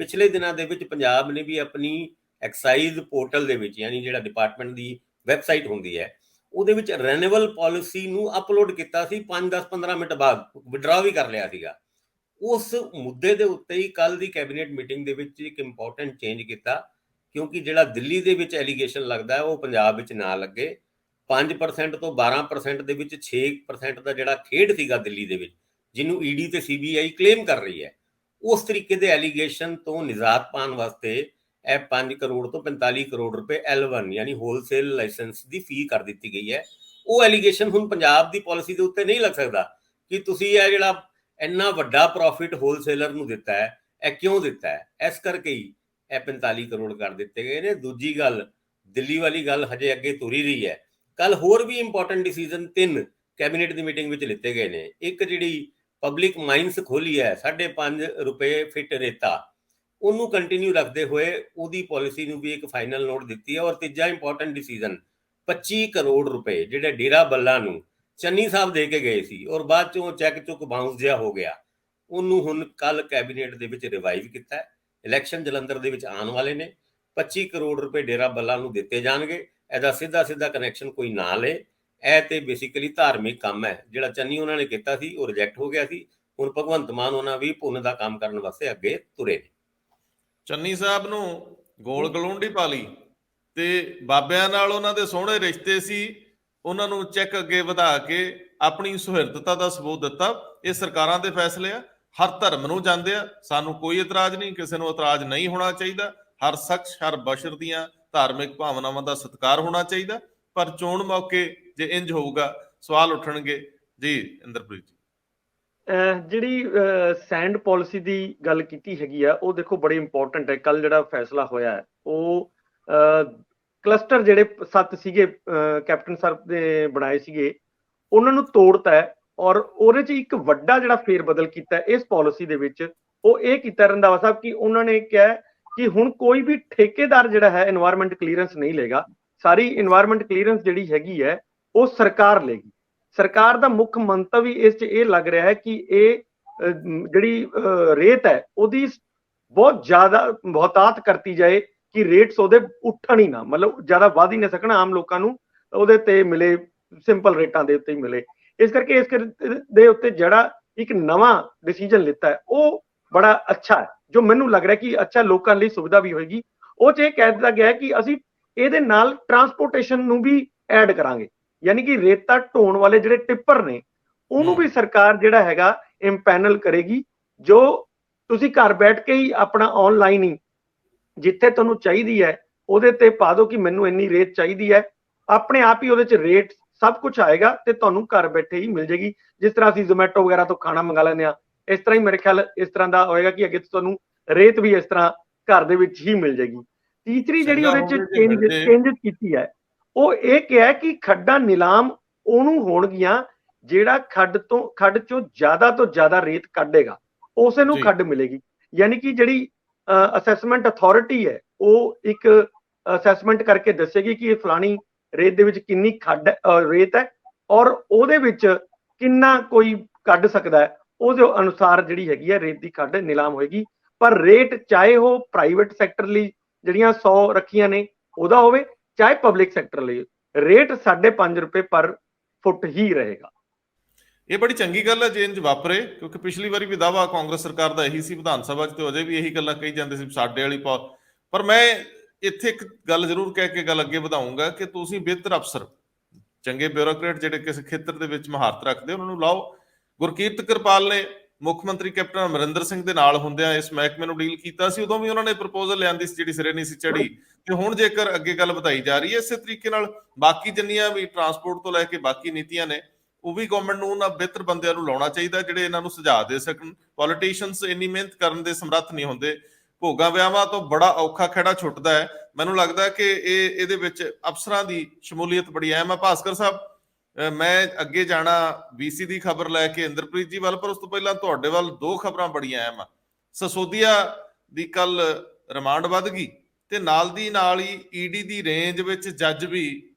ਪਿਛਲੇ ਦਿਨਾਂ ਦੇ ਵਿੱਚ ਪੰਜਾਬ ਨੇ ਵੀ ਆਪਣੀ ਐਕਸਾਈਜ਼ ਪੋਰਟਲ ਦੇ ਵਿੱਚ, ਯਾਨੀ ਜਿਹੜਾ ਡਿਪਾਰਟਮੈਂਟ ਦੀ ਵੈਬਸਾਈਟ ਹੁੰਦੀ ਹੈ ਉਹਦੇ ਵਿੱਚ ਰੈਨੇਵਲ ਪਾਲਿਸੀ ਨੂੰ ਅਪਲੋਡ ਕੀਤਾ ਸੀ, 5-10-15 ਮਿੰਟ ਬਾਅਦ ਵਿਡਰਾ ਵੀ ਕਰ ਲਿਆ ਸੀਗਾ। ਉਸ ਮੁੱਦੇ ਦੇ ਉੱਤੇ ਹੀ ਕੱਲ ਦੀ ਕੈਬਨਿਟ ਮੀਟਿੰਗ ਦੇ ਵਿੱਚ ਇੱਕ ਇੰਪੋਰਟੈਂਟ ਚੇਂਜ ਕੀਤਾ, ਕਿਉਂਕਿ ਜਿਹੜਾ ਦਿੱਲੀ ਦੇ ਵਿੱਚ ਐਲੀਗੇਸ਼ਨ ਲੱਗਦਾ ਉਹ ਪੰਜਾਬ ਵਿੱਚ ਨਾ ਲੱਗੇ। 5% ਤੋਂ 12% ਦੇ ਵਿੱਚ 6% ਦਾ ਜਿਹੜਾ ਖੇਡ ਸੀਗਾ ਦਿੱਲੀ ਦੇ ਵਿੱਚ, ਜਿਹਨੂੰ ED ਤੇ CBI ਕਲੇਮ ਕਰ ਰਹੀ ਹੈ, ਉਸ ਤਰੀਕੇ ਦੇ ਐਲੀਗੇਸ਼ਨ ਤੋਂ ਨਿਜਾਤ ਪਾਉਣ ਵਾਸਤੇ ਇਹ 5 ਕਰੋੜ ਤੋਂ 45 ਕਰੋੜ ਰੁਪਏ L1 ਯਾਨੀ ਹੋਲਸੇਲ ਲਾਇਸੈਂਸ ਦੀ ਫੀ ਕਰ ਦਿੱਤੀ ਗਈ ਹੈ। ਉਹ ਐਲੀਗੇਸ਼ਨ ਹੁਣ ਪੰਜਾਬ ਦੀ ਪਾਲਿਸੀ ਦੇ ਉੱਤੇ ਨਹੀਂ ਲੱਗ ਸਕਦਾ ਕਿ ਤੁਸੀਂ ਇਹ ਜਿਹੜਾ ਇੰਨਾ ਵੱਡਾ ਪ੍ਰੋਫਿਟ ਹੋਲਸੇਲਰ ਨੂੰ ਦਿੱਤਾ ਹੈ, ਇਹ ਕਿਉਂ ਦਿੱਤਾ ਹੈ। ਇਸ ਕਰਕੇ ਹੀ ਇਹ 45 ਕਰੋੜ ਕਰ ਦਿੱਤੇ ਗਏ ਨੇ। ਦੂਜੀ ਗੱਲ, ਦਿੱਲੀ ਵਾਲੀ ਗੱਲ ਹਜੇ ਅੱਗੇ ਤੁਰੀ ਰਹੀ ਹੈ। ਕੱਲ ਹੋਰ ਵੀ ਇੰਪੋਰਟੈਂਟ ਡਿਸੀਜਨ 3 ਕੈਬਨਿਟ ਦੀ ਮੀਟਿੰਗ ਵਿੱਚ ਲਿੱਤੇ ਗਏ ਨੇ। ਇੱਕ ਜਿਹੜੀ ਪਬਲਿਕ ਮਾਈਨਸ ਖੋਲੀ ਹੈ 5.5 ਰੁਪਏ ਫਿਟ ਰੇਤਾ, ਉਹਨੂੰ ਕੰਟੀਨਿਊ ਰੱਖਦੇ ਹੋਏ ਉਹਦੀ ਪਾਲਿਸੀ ਨੂੰ ਵੀ ਇੱਕ ਫਾਈਨਲ ਨੋਟ ਦਿੱਤੀ ਹੈ। ਔਰ ਤੀਜਾ ਇੰਪੋਰਟੈਂਟ ਡਿਸੀਜਨ 25 ਕਰੋੜ ਰੁਪਏ ਜਿਹੜੇ ਡੇਰਾ ਬੱਲਾ ਨੂੰ ਚੰਨੀ ਸਾਹਿਬ ਦੇ ਕੇ ਗਏ ਸੀ ਔਰ ਬਾਅਦ ਚੋਂ ਚੈੱਕ ਚੁੱਕ ਬਾਉਂਸ ਜਿਹਾ ਹੋ ਗਿਆ, ਉਹਨੂੰ ਹੁਣ ਕੱਲ ਕੈਬਨਿਟ ਦੇ ਵਿੱਚ ਰਿਵਾਈਵ ਕੀਤਾ ਹੈ। ਇਲੈਕਸ਼ਨ ਜਲੰਧਰ ਦੇ ਵਿੱਚ ਆਉਣ ਵਾਲੇ ਨੇ, 25 ਕਰੋੜ ਰੁਪਏ ਡੇਰਾ ਬੱਲਾ ਨੂੰ ਦਿੱਤੇ ਜਾਣਗੇ। ਇਹਦਾ ਸਿੱਧਾ ਕਨੈਕਸ਼ਨ ਕੋਈ ਨਾ ਲੇ। ਇਹ ਤੇ ਬੇਸਿਕਲੀ ਧਾਰਮਿਕ ਕੰਮ ਹੈ। ਜਿਹੜਾ ਚੰਨੀ ਉਹਨਾਂ ਨੇ ਕੀਤਾ ਸੀ ਉਹ ਰਿਜੈਕਟ ਹੋ ਗਿਆ ਸੀ। ਹੁਣ ਭਗਵੰਤ ਮਾਨ ਉਹਨਾਂ ਵੀ ਪੁੰਨ ਦਾ ਕੰਮ ਕਰਨ ਵਾਸਤੇ ਅੱਗੇ ਤੁਰੇ ਨੇ। ਚੰਨੀ ਸਾਹਿਬ ਨੂੰ ਗੋਲ ਗਲੂੰਡੀ ਪਾ ਲਈ ਤੇ ਬਾਬਿਆਂ ਨਾਲ ਉਹਨਾਂ ਦੇ ਸੋਹਣੇ ਰਿਸ਼ਤੇ ਸੀ, ਉਹਨਾਂ ਨੂੰ ਚੈੱਕ ਅੱਗੇ ਵਧਾ ਕੇ ਆਪਣੀ ਸੁਹਿਰਦਤਾ ਦਾ ਸਬੂਤ ਦਿੱਤਾ। ਇਹ ਸਰਕਾਰਾਂ ਦੇ ਫੈਸਲੇ ਆ, ਹਰ ਧਰਮ ਨੂੰ ਜਾਂਦੇ ਆ, ਸਾਨੂੰ ਕੋਈ ਇਤਰਾਜ਼ ਨਹੀਂ, ਕਿਸੇ ਨੂੰ ਇਤਰਾਜ਼ ਨਹੀਂ ਹੋਣਾ ਚਾਹੀਦਾ। ਹਰ ਸ਼ਖਸ, ਹਰ ਬਸ਼ਰ ਦੀਆਂ ਧਾਰਮਿਕ ਭਾਵਨਾਵਾਂ ਦਾ ਸਤਿਕਾਰ ਹੋਣਾ ਚਾਹੀਦਾ। ਪਰ ਚੋਣ ਮੌਕੇ ਜੇ ਇੰਜ ਹੋਊਗਾ ਸਵਾਲ ਉੱਠਣਗੇ। ਜੀ ਇੰਦਰਪ੍ਰੀਤ ਜੀ, ਜਿਹੜੀ ਸੈਂਡ ਪਾਲਿਸੀ ਦੀ ਗੱਲ ਕੀਤੀ ਹੈਗੀ ਆ, ਉਹ ਦੇਖੋ ਬੜੀ ਇੰਪੋਰਟੈਂਟ ਹੈ। ਕੱਲ ਜਿਹੜਾ ਫੈਸਲਾ ਹੋਇਆ ਹੈ ਉਹ ਕਲਸਟਰ ਜਿਹੜੇ 7 ਸੀਗੇ ਕੈਪਟਨ ਸਰ ਨੇ ਬਣਾਏ ਸੀਗੇ, ਉਹਨਾਂ ਨੂੰ ਤੋੜਤਾ ਹੈ। ਔਰ ਉਹਦੇ 'ਚ ਇੱਕ ਵੱਡਾ ਜਿਹੜਾ ਫੇਰ ਬਦਲ ਕੀਤਾ ਇਸ ਪਾਲਿਸੀ ਦੇ ਵਿੱਚ, ਉਹ ਇਹ ਕੀਤਾ ਰੰਧਾਵਾ ਸਾਹਿਬ ਕਿ ਉਹਨਾਂ ਨੇ ਕਿਹਾ ਕਿ ਹੁਣ ਕੋਈ ਵੀ ਠੇਕੇਦਾਰ ਜਿਹੜਾ ਹੈ এনवायरमेंट ਕਲੀਅਰੈਂਸ ਨਹੀਂ ਲਏਗਾ। ਸਾਰੀ এনवायरमेंट ਕਲੀਅਰੈਂਸ ਜਿਹੜੀ ਹੈਗੀ ਹੈ ਉਹ ਸਰਕਾਰ ਲਏਗੀ। ਸਰਕਾਰ ਦਾ ਮੁੱਖ ਮੰਤਵ ਹੀ ਇਸ 'ਚ ਇਹ ਲੱਗ ਰਿਹਾ ਹੈ ਕਿ ਇਹ ਜਿਹੜੀ ਰੇਤ ਹੈ ਉਹਦੀ ਬਹੁਤ ਜ਼ਿਆਦਾ ਬਹੁਤਾਤ ਕਰਤੀ ਜਾਏ ਕਿ ਰੇਟਸ ਉਹਦੇ ਉੱਠਣ ਹੀ ਨਾ, ਮਤਲਬ ਜ਼ਿਆਦਾ ਵੱਧ ਹੀ ਨਾ ਸਕਣ, ਆਮ ਲੋਕਾਂ ਨੂੰ ਉਹਦੇ ਤੇ ਮਿਲੇ, ਸਿੰਪਲ ਰੇਟਾਂ ਦੇ ਉੱਤੇ ਹੀ ਮਿਲੇ। ਇਸ ਕਰਕੇ ਇਸ ਦੇ ਉੱਤੇ ਜਿਹੜਾ ਇੱਕ ਨਵਾਂ ਡਿਸੀਜਨ ਲਿੱਤਾ ਹੈ ਉਹ ਬੜਾ ਅੱਛਾ ਹੈ, ਜੋ ਮੈਨੂੰ ਲੱਗ ਰਿਹਾ ਕਿ ਅੱਛਾ ਲੋਕਾਂ ਲਈ ਸੁਵਿਧਾ ਵੀ ਹੋਏਗੀ। ਉਹ 'ਚ ਇਹ ਕਹਿ ਦਿੱਤਾ ਗਿਆ ਕਿ ਅਸੀਂ ਇਹਦੇ ਨਾਲ ਟਰਾਂਸਪੋਰਟੇਸ਼ਨ ਨੂੰ ਵੀ ਐਡ ਕਰਾਂਗੇ, ਯਾਨੀ ਕਿ ਰੇਤਾ ਢੋਣ ਵਾਲੇ ਜਿਹੜੇ ਟਿੱਪਰ ਨੇ ਉਹਨੂੰ ਵੀ ਸਰਕਾਰ ਜਿਹੜਾ ਹੈਗਾ ਇੰਪੈਨਲ ਕਰੇਗੀ। ਜੋ ਤੁਸੀਂ ਘਰ ਬੈਠ ਕੇ ਹੀ ਆਪਣਾ ਆਨਲਾਈਨ ਹੀ ਜਿੱਥੇ ਤੁਹਾਨੂੰ ਚਾਹੀਦੀ ਹੈ ਉਹਦੇ ਤੇ ਪਾ ਦਿਓ ਕਿ ਮੈਨੂੰ ਇੰਨੀ ਰੇਤ ਚਾਹੀਦੀ ਹੈ, ਆਪਣੇ ਆਪ ਹੀ ਉਹਦੇ 'ਚ ਰੇਟ ਸਭ ਕੁਝ ਆਏਗਾ ਤੇ ਤੁਹਾਨੂੰ ਘਰ ਬੈਠੇ ਹੀ ਮਿਲ ਜੇਗੀ। ਜਿਸ ਤਰ੍ਹਾਂ ਅਸੀਂ ਜ਼ੋਮੈਟੋ ਵਗੈਰਾ ਤੋਂ ਖਾਣਾ ਮੰਗਾ ਲੈਂਦੇ ਹਾਂ, ਇਸ ਤਰ੍ਹਾਂ ਹੀ ਮੇਰੇ ਖਿਆਲ ਇਸ ਤਰ੍ਹਾਂ ਦਾ ਹੋਏਗਾ ਕਿ ਅੱਗੇ ਤੁਹਾਨੂੰ ਰੇਤ ਵੀ ਇਸ ਤਰ੍ਹਾਂ ਘਰ ਦੇ ਵਿੱਚ ਹੀ ਮਿਲ ਜੇਗੀ। ਤੀਸਰੀ ਜਿਹੜੀ ਉਹਦੇ 'ਚ ਚੇਂਜਸ ਕੀਤੀ ਹੈ ਉਹ ਇਹ ਕਿਹਾ ਕਿ ਖੱਡਾਂ ਨਿਲਾਮ ਉਹਨੂੰ ਹੋਣਗੀਆਂ ਜਿਹੜਾ ਖੱਡ ਚੋਂ ਜ਼ਿਆਦਾ ਰੇਤ ਕੱਢੇਗਾ, ਉਸੇ ਨੂੰ ਖੱਡ ਮਿਲੇਗੀ। ਯਾਨੀ ਕਿ ਜਿਹੜੀ ਅਸੈਸਮੈਂਟ ਅਥਾਰਟੀ ਹੈ ਉਹ ਇੱਕ ਅਸੈਸਮੈਂਟ ਕਰਕੇ ਦੱਸੇਗੀ ਕਿ ਇਹ ਫਲਾਣੀ ਰੇਤ ਦੇ ਵਿੱਚ ਕਿੰਨੀ ਖੱਡ ਰੇਤ ਹੈ ਔਰ ਉਹਦੇ ਵਿੱਚ ਕਿੰਨਾ ਕੋਈ ਕੱਢ ਸਕਦਾ ਹੈ, ਉਹਦੇ ਅਨੁਸਾਰ ਜਿਹੜੀ ਹੈਗੀ ਹੈ ਰੇਤ ਦੀ ਖੱਡ ਨਿਲਾਮ ਹੋਏਗੀ। ਪਰ ਰੇਟ ਚਾਹੇ ਉਹ ਪ੍ਰਾਈਵੇਟ ਸੈਕਟਰ ਲਈ ਜਿਹੜੀਆਂ 100 ਰੱਖੀਆਂ ਨੇ ਉਹਦਾ ਹੋਵੇ, ਚਾਹੇ ਪਬਲਿਕ ਸੈਕਟਰ ਲਈ, ਰੇਟ 5.5 ਰੁਪਏ ਪਰ ਫੁੱਟ ਹੀ ਰਹੇਗਾ। ਇਹ ਬੜੀ ਚੰਗੀ ਗੱਲ ਹੈ ਜੇ ਇੰਜ ਵਾਪਰੇ, ਕਿਉਂਕਿ ਪਿਛਲੀ ਵਾਰੀ ਵੀ ਦਾਅਵਾ ਕਾਂਗਰਸ ਸਰਕਾਰ ਦਾ ਇਹੀ ਸੀ ਵਿਧਾਨ ਸਭਾ 'ਚ, ਤੇ ਅਜੇ ਵੀ ਇਹੀ ਗੱਲਾਂ ਕਹੀ ਜਾਂਦੇ ਸੀ ਸਾਡੇ ਵਾਲੀ ਪਰ ਮੈਂ ਇੱਥੇ ਇੱਕ ਗੱਲ ਜ਼ਰੂਰ ਕਹਿ ਕੇ ਗੱਲ ਅੱਗੇ ਵਧਾਊਂਗਾ ਕਿ ਤੁਸੀਂ ਬਿਹਤਰ ਅਫਸਰ, ਚੰਗੇ ਬਿਊਰੋਕਰੇਟ ਜਿਹੜੇ ਕਿਸੇ ਖੇਤਰ ਦੇ ਵਿੱਚ ਮਹਾਰਤ ਰੱਖਦੇ ਉਹਨਾਂ ਨੂੰ ਲਾਓ। ਗੁਰਕੀਰਤ ਕਿਰਪਾਲ ਨੇ ਮੁੱਖ ਮੰਤਰੀ ਕੈਪਟਨ ਅਮਰਿੰਦਰ ਸਿੰਘ ਦੇ ਨਾਲ ਹੁੰਦਿਆਂ ਇਸ ਮਹਿਕਮੇ ਨੂੰ ਡੀਲ ਕੀਤਾ ਸੀ, ਉਦੋਂ ਵੀ ਉਹਨਾਂ ਨੇ ਪ੍ਰਪੋਜ਼ਲ ਲਿਆਂਦੀ ਸੀ ਜਿਹੜੀ ਸਿਰੇ ਨਹੀਂ ਸੀ ਚੜੀ। ਤੇ ਹੁਣ ਜੇਕਰ ਅੱਗੇ ਗੱਲ ਵਧਾਈ ਜਾ ਰਹੀ ਹੈ ਇਸੇ ਤਰੀਕੇ ਨਾਲ, ਬਾਕੀ ਜਿੰਨੀਆਂ ਵੀ ਟਰਾਂਸਪੋਰਟ ਤੋਂ ਲੈ ਕੇ ਬਾਕੀ ਨੀਤੀਆਂ ਨੇ ਉਹ ਵੀ ਗਵਰਨਮੈਂਟ ਨੂੰ ਉਹਨਾਂ ਬਿਹਤਰ ਬੰਦਿਆਂ ਨੂੰ ਲਾਉਣਾ ਚਾਹੀਦਾ ਜਿਹੜੇ ਇਹਨਾਂ ਨੂੰ ਸੁਝਾਅ ਦੇ ਸਕਣ। ਪੋਲੀਟੀਸ਼ੀਅਨਸ ਇੰਨੀ ਮਿਹਨਤ ਕਰਨ ਦੇ ਸਮਰੱਥ ਨਹੀਂ ਹੁੰਦੇ। ਭੋਗਾਂ ਵਿਆਹਾਂ ਤੋਂ ਬੜਾ ਔਖਾ ਖਹਿੜਾ ਛੁੱਟਦਾ ਹੈ। ਮੈਨੂੰ ਲੱਗਦਾ ਕਿ ਇਹਦੇ ਵਿੱਚ ਅਫਸਰਾਂ ਦੀ ਸ਼ਮੂਲੀਅਤ ਬੜੀ ਅਹਿਮ ਹੈ। ਭਾਸਕਰ ਸਾਹਿਬ, ਮੈਂ ਅੱਗੇ ਜਾਣਾ ਵੀਸੀ ਦੀ ਖਬਰ ਲੈ ਕੇ ਇੰਦਰਪ੍ਰੀਤ ਜੀ ਵੱਲ, ਪਰ ਉਸ ਤੋਂ ਪਹਿਲਾਂ ਤੁਹਾਡੇ ਵੱਲ 2 ਖਬਰਾਂ ਬੜੀਆਂ ਅਹਿਮ ਆ। ਸਸੋਦੀਆ ਦੀ ਕੱਲ ਰਿਮਾਂਡ ਵੱਧ ਗਈ ਤੇ ਨਾਲ ਦੀ ਨਾਲ ਹੀ ਈਡੀ ਦੀ ਰੇਂਜ ਵਿੱਚ ਜੱਜ ਵੀ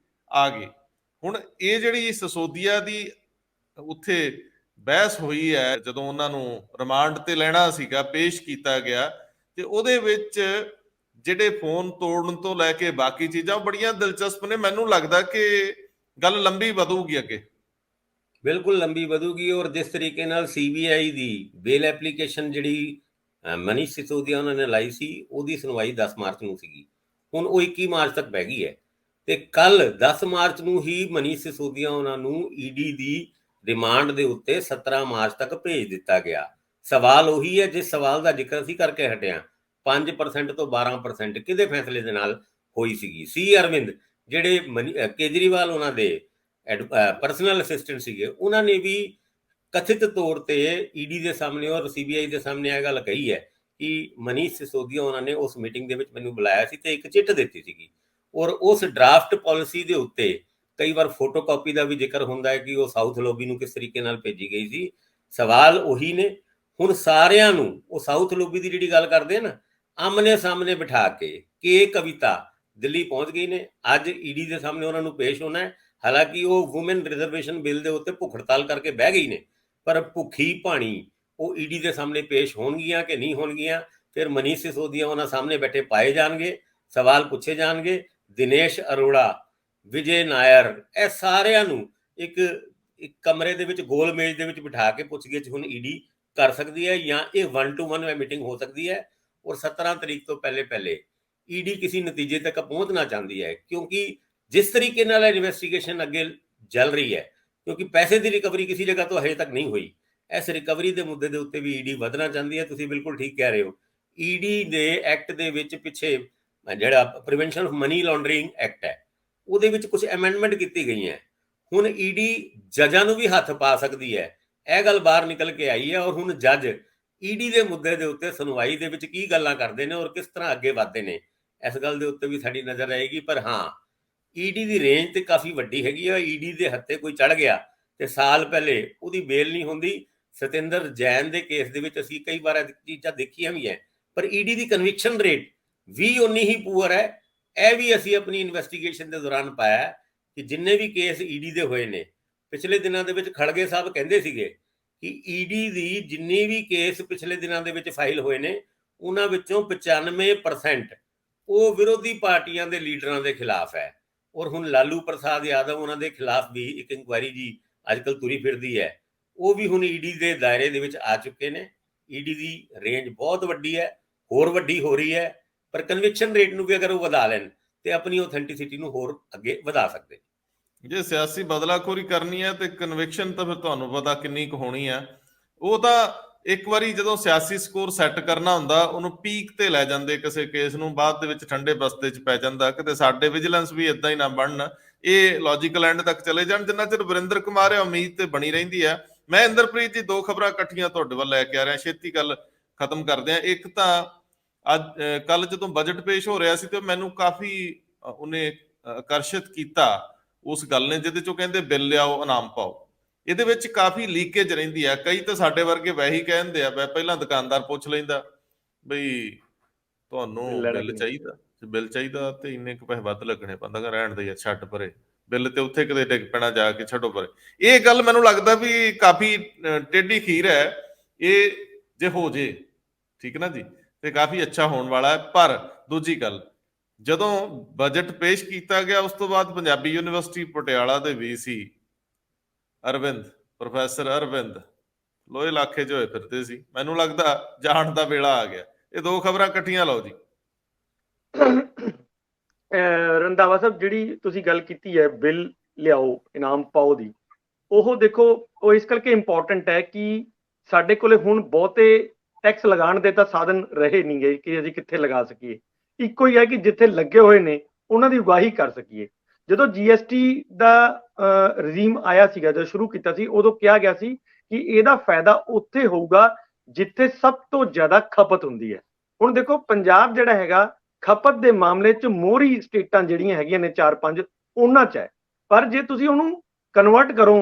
ਆ ਗਏ। ਹੁਣ ਇਹ ਜਿਹੜੀ ਸਸੋਦੀਆ ਦੀ ਉੱਥੇ ਬਹਿਸ ਹੋਈ ਹੈ, ਜਦੋਂ ਉਹਨਾਂ ਨੂੰ ਰਿਮਾਂਡ ਤੇ ਲੈਣਾ ਸੀਗਾ, ਪੇਸ਼ ਕੀਤਾ ਗਿਆ, ਤੇ ਉਹਦੇ ਵਿੱਚ ਜਿਹੜੇ ਫੋਨ ਤੋੜਨ ਤੋਂ ਲੈ ਕੇ ਬਾਕੀ ਚੀਜ਼ਾਂ ਬੜੀਆਂ ਦਿਲਚਸਪ ਨੇ। ਮੈਨੂੰ ਲੱਗਦਾ ਕਿ ਗੱਲ ਲੰਬੀ ਵਧੂਗੀ ਅੱਗੇ, ਬਿਲਕੁਲ ਲੰਬੀ ਵਧੂਗੀ। ਔਰ ਜਿਸ ਤਰੀਕੇ ਨਾਲ ਸੀਬੀਆਈ ਦੀ ਬੇਲ ਐਪਲੀਕੇਸ਼ਨ ਜਿਹੜੀ ਮਨੀਸ਼ ਸਿਸੋਦੀਆ ਉਹਨਾਂ ਨੇ ਲਾਈ ਸੀ, ਉਹਦੀ ਸੁਣਵਾਈ 10 ਮਾਰਚ ਨੂੰ ਸੀਗੀ, ਹੁਣ ਉਹ 21 ਮਾਰਚ ਤੱਕ ਬਹਿ ਗਈ ਹੈ। ਤੇ ਕੱਲ 10 ਮਾਰਚ ਨੂੰ ਹੀ ਮਨੀਸ਼ ਸਿਸੋਦੀਆ ਉਹਨਾਂ ਨੂੰ ਈਡੀ ਦੀ ਰਿਮਾਂਡ ਦੇ ਉੱਤੇ 17 ਮਾਰਚ ਤੱਕ ਭੇਜ ਦਿੱਤਾ ਗਿਆ। ਸਵਾਲ ਉਹੀ ਹੈ ਜਿਸ ਸਵਾਲ ਦਾ ਜ਼ਿਕਰ ਅਸੀਂ ਕਰਕੇ ਹਟਿਆ, 5% ਤੋਂ 12% ਕਿਹਦੇ ਫੈਸਲੇ ਦੇ ਨਾਲ ਹੋਈ ਸੀਗੀ? ਸੀ ਅਰਵਿੰਦ ਜਿਹੜੇ ਕੇਜਰੀਵਾਲ ਉਹਨਾਂ ਦੇ ਪਰਸਨਲ ਅਸਿਸਟੈਂਟ ਸੀਗੇ, ਉਹਨਾਂ ਨੇ ਵੀ ਕਥਿਤ ਤੌਰ ਤੇ ਈਡੀ ਦੇ ਸਾਹਮਣੇ ਔਰ ਸੀਬੀਆਈ ਦੇ ਸਾਹਮਣੇ ਇਹ ਗੱਲ ਕਹੀ ਹੈ ਕਿ ਮਨੀਸ਼ ਸਿਸੋਦੀਆ ਉਹਨਾਂ ਨੇ ਉਸ ਮੀਟਿੰਗ ਦੇ ਵਿੱਚ ਮੈਨੂੰ ਬੁਲਾਇਆ ਸੀ ਤੇ ਇੱਕ ਚਿੱਠ ਦਿੱਤੀ ਸੀਗੀ, ਔਰ ਉਸ ਡਰਾਫਟ ਪਾਲਿਸੀ ਦੇ ਉੱਤੇ ਕਈ ਵਾਰ ਫੋਟੋਕਾਪੀ ਦਾ ਵੀ ਜ਼ਿਕਰ ਹੁੰਦਾ ਹੈ ਕਿ ਉਹ ਸਾਊਥ ਲੋਬੀ ਨੂੰ ਕਿਸ ਤਰੀਕੇ ਨਾਲ ਭੇਜੀ ਗਈ ਸੀ। ਸਵਾਲ ਉਹੀ ਨੇ। ਹੁਣ ਸਾਰਿਆਂ ਨੂੰ ਉਹ ਸਾਊਥ ਲੋਬੀ ਦੀ ਜਿਹੜੀ ਗੱਲ ਕਰਦੇ ਆ ਨਾ, ਆਮਨੇ ਸਾਹਮਣੇ ਬਿਠਾ ਕੇ ਕਵਿਤਾ ਦਿੱਲੀ ਪਹੁੰਚ ਗਈ ਨੇ। ਅੱਜ ਈਡੀ ਦੇ ਸਾਹਮਣੇ ਉਹਨਾਂ ਨੂੰ ਪੇਸ਼ ਹੋਣਾ ਹੈ। ਹਾਲਾਂਕਿ ਉਹ ਵੂਮਨ ਰਿਜ਼ਰਵੇਸ਼ਨ ਬਿੱਲ ਦੇ ਉੱਤੇ ਭੁੱਖ ਹੜਤਾਲ ਕਰਕੇ ਬਹਿ ਗਈ ਨੇ, ਪਰ ਭੁੱਖੀ ਭਾਣੀ ਉਹ ਈਡੀ ਦੇ ਸਾਹਮਣੇ ਪੇਸ਼ ਹੋਣਗੀਆਂ ਕਿ ਨਹੀਂ ਹੋਣਗੀਆਂ, ਫਿਰ ਮਨੀਸ਼ ਸਿਸੋਦੀਆ ਉਹਨਾਂ ਸਾਹਮਣੇ ਬੈਠੇ ਪਾਏ ਜਾਣਗੇ। ਸਵਾਲ ਪੁੱਛੇ ਜਾਣਗੇ। ਦਿਨੇਸ਼ ਅਰੋੜਾ, ਵਿਜੇ ਨਾਇਰ, ਇਹ ਸਾਰਿਆਂ ਨੂੰ ਇੱਕ ਕਮਰੇ ਦੇ ਵਿੱਚ ਗੋਲ ਮੇਜ਼ ਦੇ ਵਿੱਚ ਬਿਠਾ ਕੇ ਪੁੱਛਗਿੱਛ ਹੁਣ ਈਡੀ ਕਰ ਸਕਦੀ ਹੈ, ਜਾਂ ਇਹ 1 to 1 ਮੀਟਿੰਗ ਹੋ ਸਕਦੀ ਹੈ। ਔਰ 17 ਤਰੀਕ ਤੋਂ ਪਹਿਲੇ ਈਡੀ ਕਿਸੇ ਨਤੀਜੇ ਤੱਕ ਪਹੁੰਚਣਾ ਚਾਹੁੰਦੀ ਹੈ, ਕਿਉਂਕਿ ਜਿਸ ਤਰੀਕੇ ਨਾਲ ਇਨਵੈਸਟੀਗੇਸ਼ਨ ਅੱਗੇ ਚੱਲ ਰਹੀ ਹੈ, ਕਿਉਂਕਿ ਪੈਸੇ ਦੀ ਰਿਕਵਰੀ ਕਿਸੇ ਜਗ੍ਹਾ ਤੋਂ ਹਜੇ ਤੱਕ ਨਹੀਂ ਹੋਈ, ਇਸ ਰਿਕਵਰੀ ਦੇ ਮੁੱਦੇ ਦੇ ਉੱਤੇ ਵੀ ਈਡੀ ਵਧਣਾ ਚਾਹੁੰਦੀ ਹੈ। ਤੁਸੀਂ ਬਿਲਕੁਲ ਠੀਕ ਕਹਿ ਰਹੇ ਹੋ। ਈਡੀ ਦੇ ਐਕਟ ਦੇ ਵਿੱਚ ਪਿੱਛੇ ਜਿਹੜਾ prevention of money laundering act ਹੈ, ਉਹਦੇ ਵਿੱਚ ਕੁਝ ਅਮੈਂਡਮੈਂਟ ਕੀਤੀ ਗਈਆਂ। ਹੁਣ ਈਡੀ ਜੱਜਾਂ ਨੂੰ ਵੀ ਹੱਥ ਪਾ ਸਕਦੀ ਹੈ, ਇਹ ਗੱਲ ਬਾਹਰ ਨਿਕਲ ਕੇ ਆਈ ਹੈ। ਔਰ ਹੁਣ ਜੱਜ ਈਡੀ ਦੇ ਮੁੱਦੇ ਦੇ ਉੱਤੇ ਸੁਣਵਾਈ ਦੇ ਵਿੱਚ ਕੀ ਗੱਲਾਂ ਕਰਦੇ ਨੇ ਔਰ ਕਿਸ ਤਰ੍ਹਾਂ ਅੱਗੇ ਵਧਦੇ ਨੇ, ਇਸ ਗੱਲ ਦੇ ਉੱਤੇ ਵੀ ਸਾਡੀ ਨਜ਼ਰ ਰਹੇਗੀ। ਪਰ ਹਾਂ, ਈਡੀ ਦੀ ਰੇਂਜ ਤੇ ਕਾਫੀ ਵੱਡੀ ਹੈਗੀ ਆ। ਈਡੀ ਦੇ ਹੱਥੇ ਕੋਈ ਚੜ ਗਿਆ ਤੇ ਸਾਲ ਪਹਿਲੇ ਉਹਦੀ ਬੇਲ ਨਹੀਂ ਹੁੰਦੀ। ਸਤਿੰਦਰ ਜੈਨ ਦੇ ਕੇਸ ਦੇ ਵਿੱਚ ਅਸੀਂ ਕਈ ਵਾਰ ਚੀਜ਼ਾਂ ਦੇਖੀਆਂ ਵੀ ਹੈ, ਪਰ ਈਡੀ ਦੀ ਕਨਵਿਕਸ਼ਨ ਰੇਟ ਵੀ ਉਨੀ ਹੀ ਪੂਅਰ ਹੈ। ਇਹ ਵੀ ਅਸੀਂ ਆਪਣੀ ਇਨਵੈਸਟੀਗੇਸ਼ਨ ਦੇ ਦੌਰਾਨ ਪਾਇਆ ਕਿ ਜਿੰਨੇ ਵੀ ਕੇਸ ਈਡੀ ਦੇ ਹੋਏ ਨੇ, ਪਿਛਲੇ ਦਿਨਾਂ ਦੇ ਵਿੱਚ ਖੜਗੇ ਸਾਹਿਬ ਕਹਿੰਦੇ ਸੀਗੇ ਕਿ ਈਡੀ ਦੀ ਜਿੰਨੀ ਵੀ ਕੇਸ ਪਿਛਲੇ ਦਿਨਾਂ ਦੇ ਵਿੱਚ ਫਾਈਲ ਹੋਏ ਨੇ, ਉਹਨਾਂ ਵਿੱਚੋਂ 95% ਉਹ ਵਿਰੋਧੀ ਪਾਰਟੀਆਂ ਦੇ ਲੀਡਰਾਂ ਦੇ ਖਿਲਾਫ ਹੈ। ਔਰ ਹੁਣ ਲਾਲੂ ਪ੍ਰਸਾਦ ਯਾਦਵ, ਉਹਨਾਂ ਦੇ ਖਿਲਾਫ ਵੀ ਇੱਕ ਇਨਕੁਆਇਰੀ ਜੀ ਅੱਜਕੱਲ ਤੁਰੀ ਫਿਰਦੀ ਹੈ, ਉਹ ਵੀ ਹੁਣ ਈਡੀ ਦੇ ਦਾਇਰੇ ਦੇ ਵਿੱਚ ਆ ਚੁੱਕੇ ਨੇ। ਈਡੀ ਦੀ ਰੇਂਜ ਬਹੁਤ ਵੱਡੀ ਹੈ, ਹੋਰ ਵੱਡੀ ਹੋ ਰਹੀ ਹੈ, ਪਰ ਕਨਵਿਕਸ਼ਨ ਰੇਟ ਨੂੰ ਵੀ ਅਗਰ ਉਹ ਵਧਾ ਲੈਣ ਤੇ ਆਪਣੀ ਆਥੈਂਟਿਸਿਟੀ ਨੂੰ ਹੋਰ ਅੱਗੇ ਵਧਾ ਸਕਦੇ। ਜੇ ਸਿਆਸੀ ਬਦਲਾਖੋਰੀ ਕਰਨੀ ਹੈ ਤੇ ਕਨਵਿਕਸ਼ਨ ਤਾਂ ਫਿਰ ਤੁਹਾਨੂੰ ਪਤਾ ਕਿੰਨੀ ਕੁ ਹੋਣੀ ਆ। ਉਹ ਤਾਂ ਇੱਕ ਵਾਰੀ ਜਦੋਂ ਸਿਆਸੀ ਸਕੋਰ ਸੈੱਟ ਕਰਨਾ ਹੁੰਦਾ, ਉਹਨੂੰ ਪੀਕ ਤੇ ਲੈ ਜਾਂਦੇ ਕਿਸੇ ਕੇਸ ਨੂੰ, ਬਾਅਦ ਦੇ ਵਿੱਚ ਠੰਡੇ ਬਸਤੇ 'ਚ ਪੈ ਜਾਂਦਾ। ਕਿਤੇ ਸਾਡੇ ਵਿਜੀਲੈਂਸ ਵੀ ਇਦਾਂ ਹੀ ਨਾ ਬਣਨ, ਇਹ ਲੌਜੀਕਲ ਐਂਡ ਤੱਕ ਚਲੇ ਜਾਣ। ਜਿੰਨਾ ਚਿਰ ਵਰਿੰਦਰ ਕੁਮਾਰ ਹੈ, ਉਮੀਦ ਤੇ ਬਣੀ ਰਹਿੰਦੀ ਹੈ। ਮੈਂ ਇੰਦਰਪ੍ਰੀਤ ਜੀ 2 ਖਬਰਾਂ ਇਕੱਠੀਆਂ ਤੁਹਾਡੇ ਵੱਲ ਲੈ ਕੇ ਆ ਰਿਹਾ, ਛੇਤੀ ਗੱਲ ਖਤਮ ਕਰਦੇ ਆ। ਇੱਕ ਤਾਂ ਅੱਜ ਕੱਲ ਜਦੋਂ ਬਜਟ ਪੇਸ਼ ਹੋ ਰਿਹਾ ਸੀ ਤੇ ਮੈਨੂੰ ਕਾਫੀ ਉਹਨੇ ਆਕਰਸ਼ਿਤ ਕੀਤਾ ਉਸ ਗੱਲ ਨੇ, ਜਿਹਦੇ ਚੋਂ ਕਹਿੰਦੇ ਬਿੱਲ ਲਿਆਓ ਇਨਾਮ ਪਾਓ। ਇਹਦੇ ਵਿੱਚ ਕਾਫੀ ਲੀਕੇਜ ਰਹਿੰਦੀ ਆ। ਕਈ ਤਾਂ ਸਾਡੇ ਵਰਗੇ ਵੈਸੇ ਹੀ ਕਹਿੰਦੇ ਆ, ਪਹਿਲਾਂ ਦੁਕਾਨਦਾਰ ਪੁੱਛ ਲੈਂਦਾ ਬਈ ਤੁਹਾਨੂੰ ਬਿੱਲ ਚਾਹੀਦਾ, ਬਿੱਲ ਚਾਹੀਦਾ ਤੇ ਇੰਨੇ ਕੁ ਪੈਸੇ ਵੱਧ ਲੱਗਣੇ, ਬੰਦਾ ਰਹਿਣ ਦੇ ਯਾਰ, ਛੱਡ ਪਰੇ, ਬਿੱਲ ਤੇ ਉੱਥੇ ਕਿਤੇ ਡਿੱਗ ਪੈਣਾ, ਜਾ ਕੇ ਛੱਡੋ ਪਰੇ। ਇਹ ਗੱਲ ਮੈਨੂੰ ਲੱਗਦਾ ਵੀ ਕਾਫੀ ਟੇਢੀ ਖੀਰ ਹੈ। ਇਹ ਜੇ ਹੋ ਜੇ ਠੀਕ ਨਾ ਜੀ, ਤੇ ਕਾਫੀ ਅੱਛਾ ਹੋਣ ਵਾਲਾ ਹੈ। ਪਰ ਦੂਜੀ ਗੱਲ, ਜਦੋਂ ਬਜਟ ਪੇਸ਼ ਕੀਤਾ ਗਿਆ ਉਸ ਤੋਂ ਬਾਅਦ ਪੰਜਾਬੀ ਯੂਨੀਵਰਸਿਟੀ ਪਟਿਆਲਾ ਦੇ VC ਅਰਵਿੰਦ, ਪ੍ਰੋਫੈਸਰ ਅਰਵਿੰਦ ਲੋਹੇ ਲਾਖੇ 'ਚ ਹੋਏ ਫਿਰਦੇ ਸੀ। ਮੈਨੂੰ ਲੱਗਦਾ ਜਾਣ ਦਾ ਵੇਲਾ ਆ ਗਿਆ। ਇਹ 2 ਖਬਰਾਂ ਇਕੱਠੀਆਂ ਲਓ ਜੀ। ਰੰਧਾਵਾ ਸਾਹਿਬ, ਜਿਹੜੀ ਤੁਸੀਂ ਗੱਲ ਕੀਤੀ ਹੈ ਬਿੱਲ ਲਿਆਓ ਇਨਾਮ ਪਾਓ ਦੀ, ਉਹ ਦੇਖੋ ਉਹ ਇਸ ਕਰਕੇ ਇੰਪੋਰਟੈਂਟ ਹੈ ਕਿ ਸਾਡੇ ਕੋਲੇ ਹੁਣ ਬਹੁਤੇ ਟੈਕਸ ਲਗਾਉਣ ਦੇ ਤਾਂ ਸਾਧਨ ਰਹੇ ਨਹੀਂ ਗਏ ਕਿ ਅਸੀਂ ਕਿੱਥੇ ਲਗਾ ਸਕੀਏ। ਇੱਕੋ ਹੀ ਹੈ ਕਿ ਜਿੱਥੇ ਲੱਗੇ ਹੋਏ ਨੇ ਉਹਨਾਂ ਦੀ ਉਗਾਹੀ ਕਰ ਸਕੀਏ। ਜਦੋਂ GST ਦਾ ਰਜੀਮ ਆਇਆ ਸੀਗਾ, ਜਦੋਂ ਸ਼ੁਰੂ ਕੀਤਾ ਸੀ, ਉਦੋਂ ਕਿਹਾ ਗਿਆ ਸੀ ਕਿ ਇਹਦਾ ਫਾਇਦਾ ਉੱਥੇ ਹੋਊਗਾ ਜਿੱਥੇ ਸਭ ਤੋਂ ਜ਼ਿਆਦਾ ਖਪਤ ਹੁੰਦੀ ਹੈ। ਹੁਣ ਦੇਖੋ ਪੰਜਾਬ ਜਿਹੜਾ ਹੈਗਾ ਖਪਤ ਦੇ ਮਾਮਲੇ 'ਚ ਮੋਹਰੀ ਸਟੇਟਾਂ ਜਿਹੜੀਆਂ ਹੈਗੀਆਂ ਨੇ 4-5 ਉਹਨਾਂ 'ਚ ਹੈ। ਪਰ ਜੇ ਤੁਸੀਂ ਉਹਨੂੰ ਕਨਵਰਟ ਕਰੋ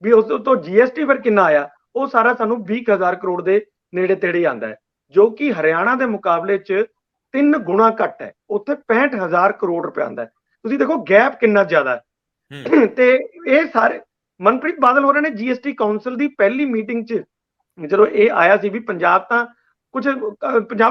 ਵੀ ਉਸ ਤੋਂ GST ਫਿਰ ਕਿੰਨਾ ਆਇਆ, ਉਹ ਸਾਰਾ ਸਾਨੂੰ 20,000 ਕਰੋੜ ਦੇ ਨੇੜੇ ਤੇੜੇ ਆਉਂਦਾ ਹੈ, ਜੋ ਕਿ ਹਰਿਆਣਾ ਦੇ ਮੁਕਾਬਲੇ 'ਚ 3 ਗੁਣਾ ਘੱਟ ਹੈ। ਉੱਥੇ 65,000 ਕਰੋੜ ਰੁਪਏ ਆਉਂਦਾ ਹੈ। ਤੁਸੀਂ ਦੇਖੋ ਗੈਪ ਕਿੰਨਾ ਜ਼ਿਆਦਾ ਹੈ। ਤੇ ਇਹ ਸਾਰੇ ਮਨਪ੍ਰੀਤ ਬਾਦਲ ਹੋਰਾਂ ਨੇ GST ਕਾਉਂਸਲ ਦੀ ਪਹਿਲੀ ਮੀਟਿੰਗ 'ਚ ਜਦੋਂ ਇਹ ਆਇਆ ਸੀ ਵੀ ਪੰਜਾਬ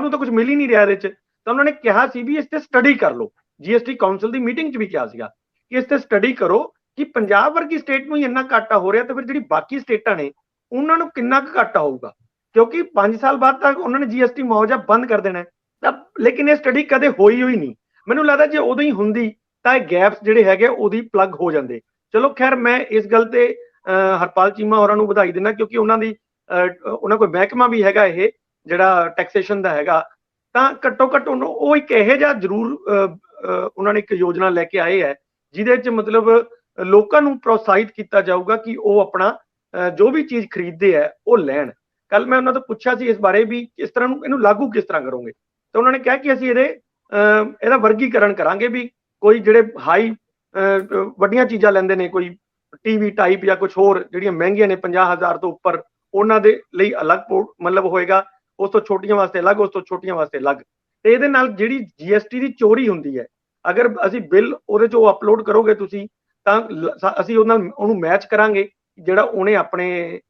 ਨੂੰ ਤਾਂ ਕੁਝ ਮਿਲ ਹੀ ਨਹੀਂ ਰਿਹਾ ਇਹਦੇ 'ਚ, ਤਾਂ ਉਹਨਾਂ ਨੇ ਕਿਹਾ ਸੀ ਵੀ ਇਸ ਤੇ ਸਟੱਡੀ ਕਰ ਲਓ। GST ਕਾਉਂਸਲ ਦੀ ਮੀਟਿੰਗ 'ਚ ਵੀ ਕਿਹਾ ਸੀਗਾ ਕਿ ਇਸ ਤੇ ਸਟੱਡੀ ਕਰੋ ਕਿ ਪੰਜਾਬ ਵਰਗੀ ਸਟੇਟ ਨੂੰ ਹੀ ਇੰਨਾ ਘਾਟਾ ਹੋ ਰਿਹਾ, ਤੇ ਫਿਰ ਜਿਹੜੀ ਬਾਕੀ ਸਟੇਟਾਂ ਨੇ ਉਹਨਾਂ ਨੂੰ ਕਿੰਨਾ ਕੁ ਘਾਟਾ ਹੋਊਗਾ, ਕਿਉਂਕਿ 5 ਸਾਲ ਬਾਅਦ ਤੱਕ ਉਹਨਾਂ ਨੇ GST ਮੁਆਵਜ਼ਾ ਬੰਦ ਕਰ ਦੇਣਾ ਤਾਂ। ਲੇਕਿਨ ਇਹ ਸਟੱਡੀ ਕਦੇ ਹੋਈ ਨਹੀਂ। ਮੈਨੂੰ ਲੱਗਦਾ ਜੇ ਉਦੋਂ ਹੀ ਹੁੰਦੀ ਤਾਂ ਇਹ ਗੈਪਸ ਜਿਹੜੇ ਹੈਗੇ ਉਹਦੀ ਪਲੱਗ ਹੋ ਜਾਂਦੇ। ਚਲੋ ਖੈਰ, ਮੈਂ ਇਸ ਗੱਲ ਤੇ ਹਰਪਾਲ ਚੀਮਾ ਹੋਰਾਂ ਨੂੰ ਵਧਾਈ ਦਿੰਦਾ, ਕਿਉਂਕਿ ਉਹਨਾਂ ਕੋਲ ਮਹਿਕਮਾ ਵੀ ਹੈਗਾ ਇਹ ਜਿਹੜਾ ਟੈਕਸੇਸ਼ਨ ਦਾ ਹੈਗਾ, ਤਾਂ ਘੱਟੋ ਘੱਟ ਉਹ ਇੱਕ ਇਹੋ ਜਿਹਾ ਜ਼ਰੂਰ ਉਹਨਾਂ ਨੇ ਇੱਕ ਯੋਜਨਾ ਲੈ ਕੇ ਆਏ ਹੈ ਜਿਹਦੇ 'ਚ ਮਤਲਬ ਲੋਕਾਂ ਨੂੰ ਪ੍ਰੋਤਸਾਹਿਤ ਕੀਤਾ ਜਾਊਗਾ ਕਿ ਉਹ ਆਪਣਾ ਜੋ ਵੀ ਚੀਜ਼ ਖਰੀਦਦੇ ਹੈ ਉਹ ਲੈਣ। ਕੱਲ ਮੈਂ ਉਹਨਾਂ ਤੋਂ ਪੁੱਛਿਆ ਸੀ ਇਸ ਬਾਰੇ ਵੀ ਕਿਸ ਤਰ੍ਹਾਂ ਇਹਨੂੰ ਲਾਗੂ ਕਿਸ ਤਰ੍ਹਾਂ ਕਰੋਗੇ, ਤਾਂ ਉਹਨਾਂ ਨੇ ਕਿਹਾ ਕਿ ਅਸੀਂ ਇਹਦਾ ਵਰਗੀਕਰਨ ਕਰਾਂਗੇ ਵੀ ਕੋਈ ਜਿਹੜੇ ਹਾਈ ਵੱਡੀਆਂ ਚੀਜ਼ਾਂ ਲੈਂਦੇ ਨੇ, ਕੋਈ TV ਟਾਈਪ ਜਾਂ ਕੁਝ ਹੋਰ ਜਿਹੜੀਆਂ ਮਹਿੰਗੀਆਂ ਨੇ 50,000 ਤੋਂ ਉੱਪਰ, ਉਹਨਾਂ ਦੇ ਲਈ ਅਲੱਗ ਮਤਲਬ ਹੋਏਗਾ, ਉਸ ਤੋਂ ਛੋਟੀਆਂ ਵਾਸਤੇ ਅਲੱਗ, ਉਸ ਤੋਂ ਛੋਟੀਆਂ ਵਾਸਤੇ ਅਲੱਗ। ਤੇ ਇਹਦੇ ਨਾਲ ਜਿਹੜੀ GST ਦੀ ਚੋਰੀ ਹੁੰਦੀ ਹੈ, ਅਗਰ ਅਸੀਂ ਬਿੱਲ ਉਹਦੇ 'ਚ ਉਹ ਅਪਲੋਡ ਕਰੋਗੇ ਤੁਸੀਂ, ਤਾਂ ਅਸੀਂ ਉਹਨੂੰ ਮੈਚ ਕਰਾਂਗੇ ਜਿਹੜਾ ਉਹਨੇ ਆਪਣੇ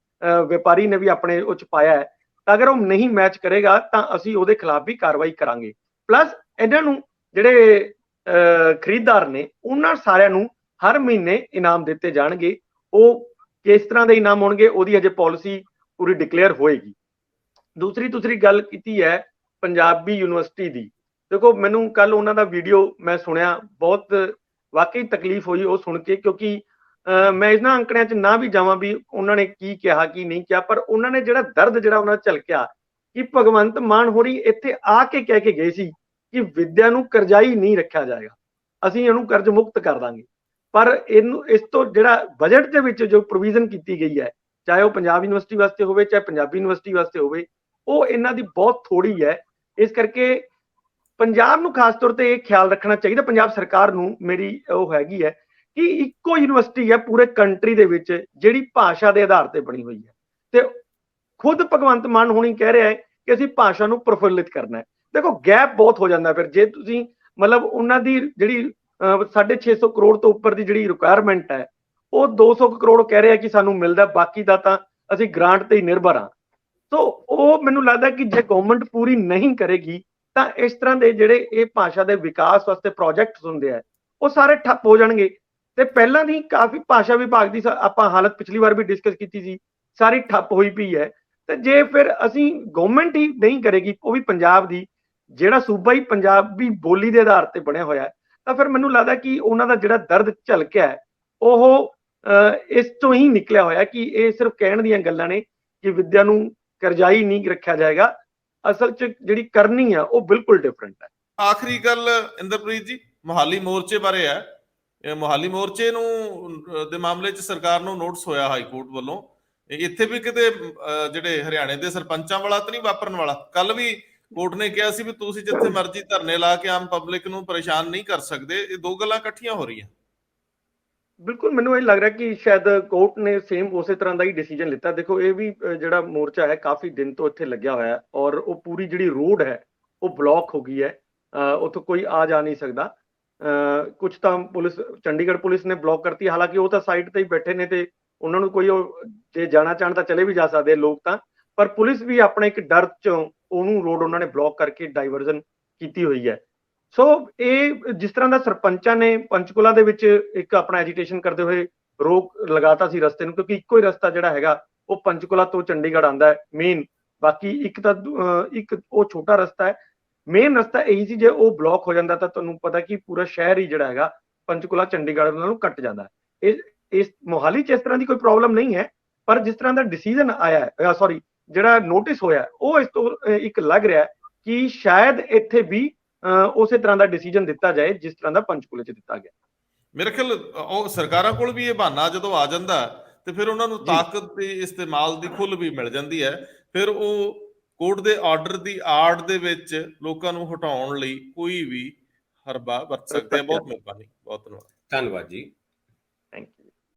ਵਪਾਰੀ ਨੇ ਵੀ ਆਪਣੇ ਉਹ 'ਚ ਪਾਇਆ ਹੈ। ਤਾਂ ਅਗਰ ਉਹ ਨਹੀਂ ਮੈਚ ਕਰੇਗਾ ਤਾਂ ਅਸੀਂ ਉਹਦੇ ਖਿਲਾਫ ਵੀ ਕਾਰਵਾਈ ਕਰਾਂਗੇ। ਪਲੱਸ ਇਹਨਾਂ ਨੂੰ ਜਿਹੜੇ ਖਰੀਦਦਾਰ ਨੇ ਉਹਨਾਂ ਸਾਰਿਆਂ ਨੂੰ ਹਰ ਮਹੀਨੇ ਇਨਾਮ ਦਿੱਤੇ ਜਾਣਗੇ। ਉਹ ਕਿਸ ਤਰ੍ਹਾਂ ਦੇ ਇਨਾਮ ਹੋਣਗੇ ਉਹਦੀ ਹਜੇ ਪਾਲਿਸੀ ਪੂਰੀ ਡਿਕਲੇਅਰ ਹੋਏਗੀ। ਦੂਸਰੀ ਗੱਲ ਕੀਤੀ ਹੈ ਪੰਜਾਬੀ ਯੂਨੀਵਰਸਿਟੀ ਦੀ। ਦੇਖੋ ਮੈਨੂੰ ਕੱਲ ਉਹਨਾਂ ਦਾ ਵੀਡੀਓ ਮੈਂ ਸੁਣਿਆ, ਬਹੁਤ ਵਾਕਈ ਤਕਲੀਫ ਹੋਈ ਉਹ ਸੁਣ ਕੇ, ਕਿਉਂਕਿ ਮੈਂ ਇਹਨਾਂ ਅੰਕੜਿਆਂ 'ਚ ਨਾ ਵੀ ਜਾਵਾਂ ਵੀ ਉਹਨਾਂ ਨੇ ਕੀ ਕਿਹਾ ਕੀ ਨਹੀਂ ਕਿਹਾ, ਪਰ ਉਹਨਾਂ ਨੇ ਜਿਹੜਾ ਦਰਦ ਜਿਹੜਾ ਉਹਨਾਂ ਝਲਕਿਆ ਕਿ ਭਗਵੰਤ ਮਾਨ ਹੋਰੀ ਇੱਥੇ ਆ ਕੇ ਕਹਿ ਕੇ ਗਏ ਸੀ ਕਿ ਵਿੱਦਿਆ ਨੂੰ ਕਰਜ਼ਾਈ ਨਹੀਂ ਰੱਖਿਆ ਜਾਏਗਾ, ਅਸੀਂ ਇਹਨੂੰ ਕਰਜ਼ ਮੁਕਤ ਕਰ ਦਾਂਗੇ। ਪਰ ਇਹਨੂੰ ਇਸ ਤੋਂ ਜਿਹੜਾ ਬਜਟ ਦੇ ਵਿੱਚ ਜੋ ਪ੍ਰੋਵੀਜ਼ਨ ਕੀਤੀ ਗਈ ਹੈ, ਚਾਹੇ ਉਹ ਪੰਜਾਬ ਯੂਨੀਵਰਸਿਟੀ ਵਾਸਤੇ ਹੋਵੇ ਚਾਹੇ ਪੰਜਾਬੀ ਯੂਨੀਵਰਸਿਟੀ ਵਾਸਤੇ ਹੋਵੇ, ਉਹ ਇਹਨਾਂ ਦੀ ਬਹੁਤ ਥੋੜੀ ਹੈ। ਇਸ ਕਰਕੇ ਪੰਜਾਬ ਨੂੰ ਖਾਸ ਤੌਰ ਤੇ ਇਹ ਖਿਆਲ ਰੱਖਣਾ ਚਾਹੀਦਾ, ਪੰਜਾਬ ਸਰਕਾਰ ਨੂੰ ਮੇਰੀ ਉਹ ਹੈਗੀ ਹੈ ਕਿ ਇੱਕੋ ਯੂਨੀਵਰਸਿਟੀ ਹੈ ਪੂਰੇ ਕੰਟਰੀ ਦੇ ਵਿੱਚ ਜਿਹੜੀ ਭਾਸ਼ਾ ਦੇ ਆਧਾਰ ਤੇ ਬਣੀ ਹੋਈ ਹੈ, ਤੇ ਖੁਦ ਭਗਵੰਤ ਮਾਨ ਹੁਣੀ ਕਹਿ ਰਿਹਾ ਹੈ ਕਿ ਅਸੀਂ ਭਾਸ਼ਾ ਨੂੰ ਪ੍ਰਫੁੱਲਿਤ ਕਰਨਾ ਹੈ। ਦੇਖੋ ਗੈਪ ਬਹੁਤ ਹੋ ਜਾਂਦਾ ਫਿਰ, ਜੇ ਤੁਸੀਂ ਮਤਲਬ ਉਹਨਾਂ ਦੀ ਜਿਹੜੀ 650 ਕਰੋੜ ਤੋਂ ਉੱਪਰ ਦੀ ਜਿਹੜੀ ਰਿਕੁਆਇਰਮੈਂਟ ਹੈ ਉਹ 200 ਕਰੋੜ ਕਹਿ ਰਿਹਾ ਕਿ ਸਾਨੂੰ ਮਿਲਦਾ, ਬਾਕੀ ਦਾ ਤਾਂ ਅਸੀਂ ਗ੍ਰਾਂਟ ਤੇ ਹੀ ਨਿਰਭਰ ਹਾਂ। ਸੋ ਉਹ ਮੈਨੂੰ ਲੱਗਦਾ ਕਿ ਜੇ ਗਵਰਨਮੈਂਟ ਪੂਰੀ ਨਹੀਂ ਕਰੇਗੀ ਤਾਂ ਇਸ ਤਰ੍ਹਾਂ ਦੇ ਜਿਹੜੇ ਇਹ ਭਾਸ਼ਾ ਦੇ ਵਿਕਾਸ ਵਾਸਤੇ ਪ੍ਰੋਜੈਕਟਸ ਹੁੰਦੇ ਆ ਉਹ ਸਾਰੇ ਠੱਪ ਹੋ ਜਾਣਗੇ। ਤੇ ਪਹਿਲਾਂ ਦੀ ਕਾਫੀ ਭਾਸ਼ਾ ਵਿਭਾਗ ਦੀ ਆਪਾਂ ਹਾਲਤ ਪਿਛਲੀ ਵਾਰ ਵੀ ਡਿਸਕਸ ਕੀਤੀ ਸੀ, ਸਾਰੀ ਠੱਪ ਹੋਈ ਪਈ ਹੈ। ਤੇ ਜੇ ਫਿਰ ਅਸੀਂ ਗਵਰਨਮੈਂਟ ਹੀ ਨਹੀਂ ਕਰੇਗੀ, ਉਹ ਵੀ ਪੰਜਾਬ ਦੀ, ਜਿਹੜਾ ਸੂਬਾ ਹੀ ਪੰਜਾਬੀ ਬੋਲੀ ਦੇ ਆਧਾਰ ਤੇ ਬਣਿਆ ਹੋਇਆ, ਤਾਂ ਫਿਰ ਮੈਨੂੰ ਲੱਗਦਾ ਕਿ ਉਹਨਾਂ ਦਾ ਜਿਹੜਾ ਦਰਦ ਝਲਕਿਆ ਹੈ ਉਹ ਇਸ ਤੋਂ ਹੀ ਨਿਕਲਿਆ ਹੋਇਆ ਕਿ ਇਹ ਸਿਰਫ ਕਹਿਣ ਦੀਆਂ ਗੱਲਾਂ ਨੇ ਕਿ ਵਿੱਦਿਆ ਨੂੰ ਕਰਜ਼ਾਈ ਨਹੀਂ ਰੱਖਿਆ ਜਾਏਗਾ। ਅਸਲ 'ਚ ਜਿਹੜੀ ਕਰਨੀ ਆ ਉਹ ਬਿਲਕੁਲ ਡਿਫਰੈਂਟ ਹੈ। ਆਖਰੀ ਗੱਲ ਇੰਦਰਪ੍ਰੀਤ ਜੀ, ਮੋਹਾਲੀ ਮੋਰਚੇ ਬਾਰੇ ਹੈ। ਮੋਹਾਲੀ ਮੋਰਚੇ ਨੂੰ ਦੇ ਮਾਮਲੇ 'ਚ ਸਰਕਾਰ ਨੂੰ ਨੋਟਿਸ ਹੋਇਆ ਹਾਈ ਕੋਰਟ ਵੱਲੋਂ। ਇੱਥੇ ਵੀ ਕਿਤੇ ਜਿਹੜੇ ਹਰਿਆਣੇ ਦੇ ਸਰਪੰਚਾਂ ਵਾਲਾ ਤਾਂ ਨਹੀਂ ਵਾਪਰਨ ਵਾਲਾ? ਕੱਲ ਵੀ ਕੋਰਟ ਨੇ ਕਿਹਾ ਸੀ ਵੀ ਤੁਸੀਂ ਜਿੱਥੇ ਮਰਜ਼ੀ ਧਰਨੇ ਲਾ ਕੇ ਆਮ ਪਬਲਿਕ ਨੂੰ ਪਰੇਸ਼ਾਨ ਨਹੀਂ ਕਰ ਸਕਦੇ। ਇਹ ਦੋ ਗੱਲਾਂ ਇਕੱਠੀਆਂ ਹੋ ਰਹੀਆਂ। ਬਿਲਕੁਲ ਮੈਨੂੰ ਇਹ ਲੱਗ ਰਿਹਾ ਕਿ ਸ਼ਾਇਦ ਕੋਰਟ ਨੇ ਸੇਮ ਉਸੇ ਤਰ੍ਹਾਂ ਦਾ ਹੀ ਡਿਸੀਜਨ ਲਿੱਤਾ। ਦੇਖੋ ਇਹ ਵੀ ਜਿਹੜਾ ਮੋਰਚਾ ਹੈ ਕਾਫੀ ਦਿਨ ਤੋਂ ਇੱਥੇ ਲੱਗਿਆ ਹੋਇਆ ਹੈ ਔਰ ਉਹ ਪੂਰੀ ਜਿਹੜੀ ਰੋਡ ਹੈ ਉਹ ਬਲੌਕ ਹੋ ਗਈ ਹੈ, ਉੱਥੋਂ ਕੋਈ ਆ ਜਾ ਨਹੀਂ ਸਕਦਾ। ਕੁਝ ਤਾਂ ਪੁਲਿਸ, ਚੰਡੀਗੜ੍ਹ ਪੁਲਿਸ ਨੇ ਬਲੌਕ ਕਰਤੀ, ਹਾਲਾਂਕਿ ਉਹ ਤਾਂ ਸਾਈਡ ਤੇ ਹੀ ਬੈਠੇ ਨੇ ਤੇ ਉਹਨਾਂ ਨੂੰ ਕੋਈ ਜੇ ਜਾਣਾ ਚਾਹਣ ਤਾਂ ਚਲੇ ਵੀ ਜਾ ਸਕਦੇ ਲੋਕ ਤਾਂ, ਪਰ ਪੁਲਿਸ ਵੀ ਆਪਣੇ ਇੱਕ ਡਰ ਚੋਂ ਉਹਨੂੰ ਰੋਡ ਉਹਨਾਂ ਨੇ ਬਲੌਕ ਕਰਕੇ ਡਾਈਵਰਜ਼ਨ ਕੀਤੀ ਹੋਈ ਹੈ। ਸੋ ਇਹ ਜਿਸ ਤਰ੍ਹਾਂ ਦਾ ਸਰਪੰਚਾਂ ਨੇ ਪੰਚਕੂਲਾ ਦੇ ਵਿੱਚ ਇੱਕ ਆਪਣਾ ਐਜੀਟੇਸ਼ਨ ਕਰਦੇ ਹੋਏ ਰੋਕ ਲਗਾਤਾ ਸੀ ਰਸਤੇ ਨੂੰ, ਕਿਉਂਕਿ ਇੱਕੋ ਹੀ ਰਸਤਾ ਜਿਹੜਾ ਹੈਗਾ ਉਹ ਪੰਚਕੂਲਾ ਤੋਂ ਚੰਡੀਗੜ੍ਹ ਆਉਂਦਾ ਹੈ ਮੇਨ, ਬਾਕੀ ਇੱਕ ਉਹ ਛੋਟਾ ਰਸਤਾ ਹੈ। ਮੇਨ ਰਸਤਾ ਇਹੀ ਸੀ, ਜੇ ਉਹ ਬਲੌਕ ਹੋ ਜਾਂਦਾ ਤਾਂ ਤੁਹਾਨੂੰ ਪਤਾ ਕਿ ਪੂਰਾ ਸ਼ਹਿਰ ਹੀ ਜਿਹੜਾ ਹੈਗਾ ਪੰਚਕੂਲਾ ਚੰਡੀਗੜ੍ਹ ਨਾਲੋਂ ਕੱਟ ਜਾਂਦਾ। ਇਸ ਮੋਹਾਲੀ 'ਚ ਇਸ ਤਰ੍ਹਾਂ ਦੀ ਕੋਈ ਪ੍ਰੋਬਲਮ ਨਹੀਂ ਹੈ, ਪਰ ਜਿਸ ਤਰ੍ਹਾਂ ਦਾ ਡਿਸੀਜਨ ਆਇਆ ਹੈ, ਜਿਹੜਾ ਨੋਟਿਸ ਹੋਇਆ ਉਹ ਇਸ ਤੋਂ ਇੱਕ ਲੱਗ ਰਿਹਾ ਕਿ ਸ਼ਾਇਦ ਇੱਥੇ ਵੀ ਉਸੇ ਤਰ੍ਹਾਂ ਦਾ ਡਿਸੀਜਨ ਦਿੱਤਾ ਜਾਏ ਜਿਸ ਤਰ੍ਹਾਂ ਦਾ ਪੰਚਕੂਲੇ 'ਚ ਦਿੱਤਾ ਗਿਆ। ਮੇਰੇ ਖਿਆਲ ਉਹ ਸਰਕਾਰਾਂ ਕੋਲ ਵੀ ਇਹ ਬਹਾਨਾ ਜਦੋਂ ਆ ਜਾਂਦਾ ਤੇ ਫਿਰ ਉਹਨਾਂ ਨੂੰ ਤਾਕਤ ਤੇ ਇਸਤੇਮਾਲ ਦੀ ਖੁੱਲ੍ਹ ਵੀ ਮਿਲ ਜਾਂਦੀ ਹੈ। ਫਿਰ ਉਹ ਕੋਰਟ ਦੇ ਆਰਡਰ ਦੀ ਆੜ ਦੇ ਵਿੱਚ ਲੋਕਾਂ ਨੂੰ ਹਟਾਉਣ ਲਈ ਕੋਈ ਵੀ ਹਰਬਾ ਵਰਤ ਸਕਦੇ ਆ। ਬਹੁਤ ਮਿਹਰਬਾਨੀ, ਬਹੁਤ ਧੰਨਵਾਦ। ਧੰਨਵਾਦ ਜੀ। Thank you.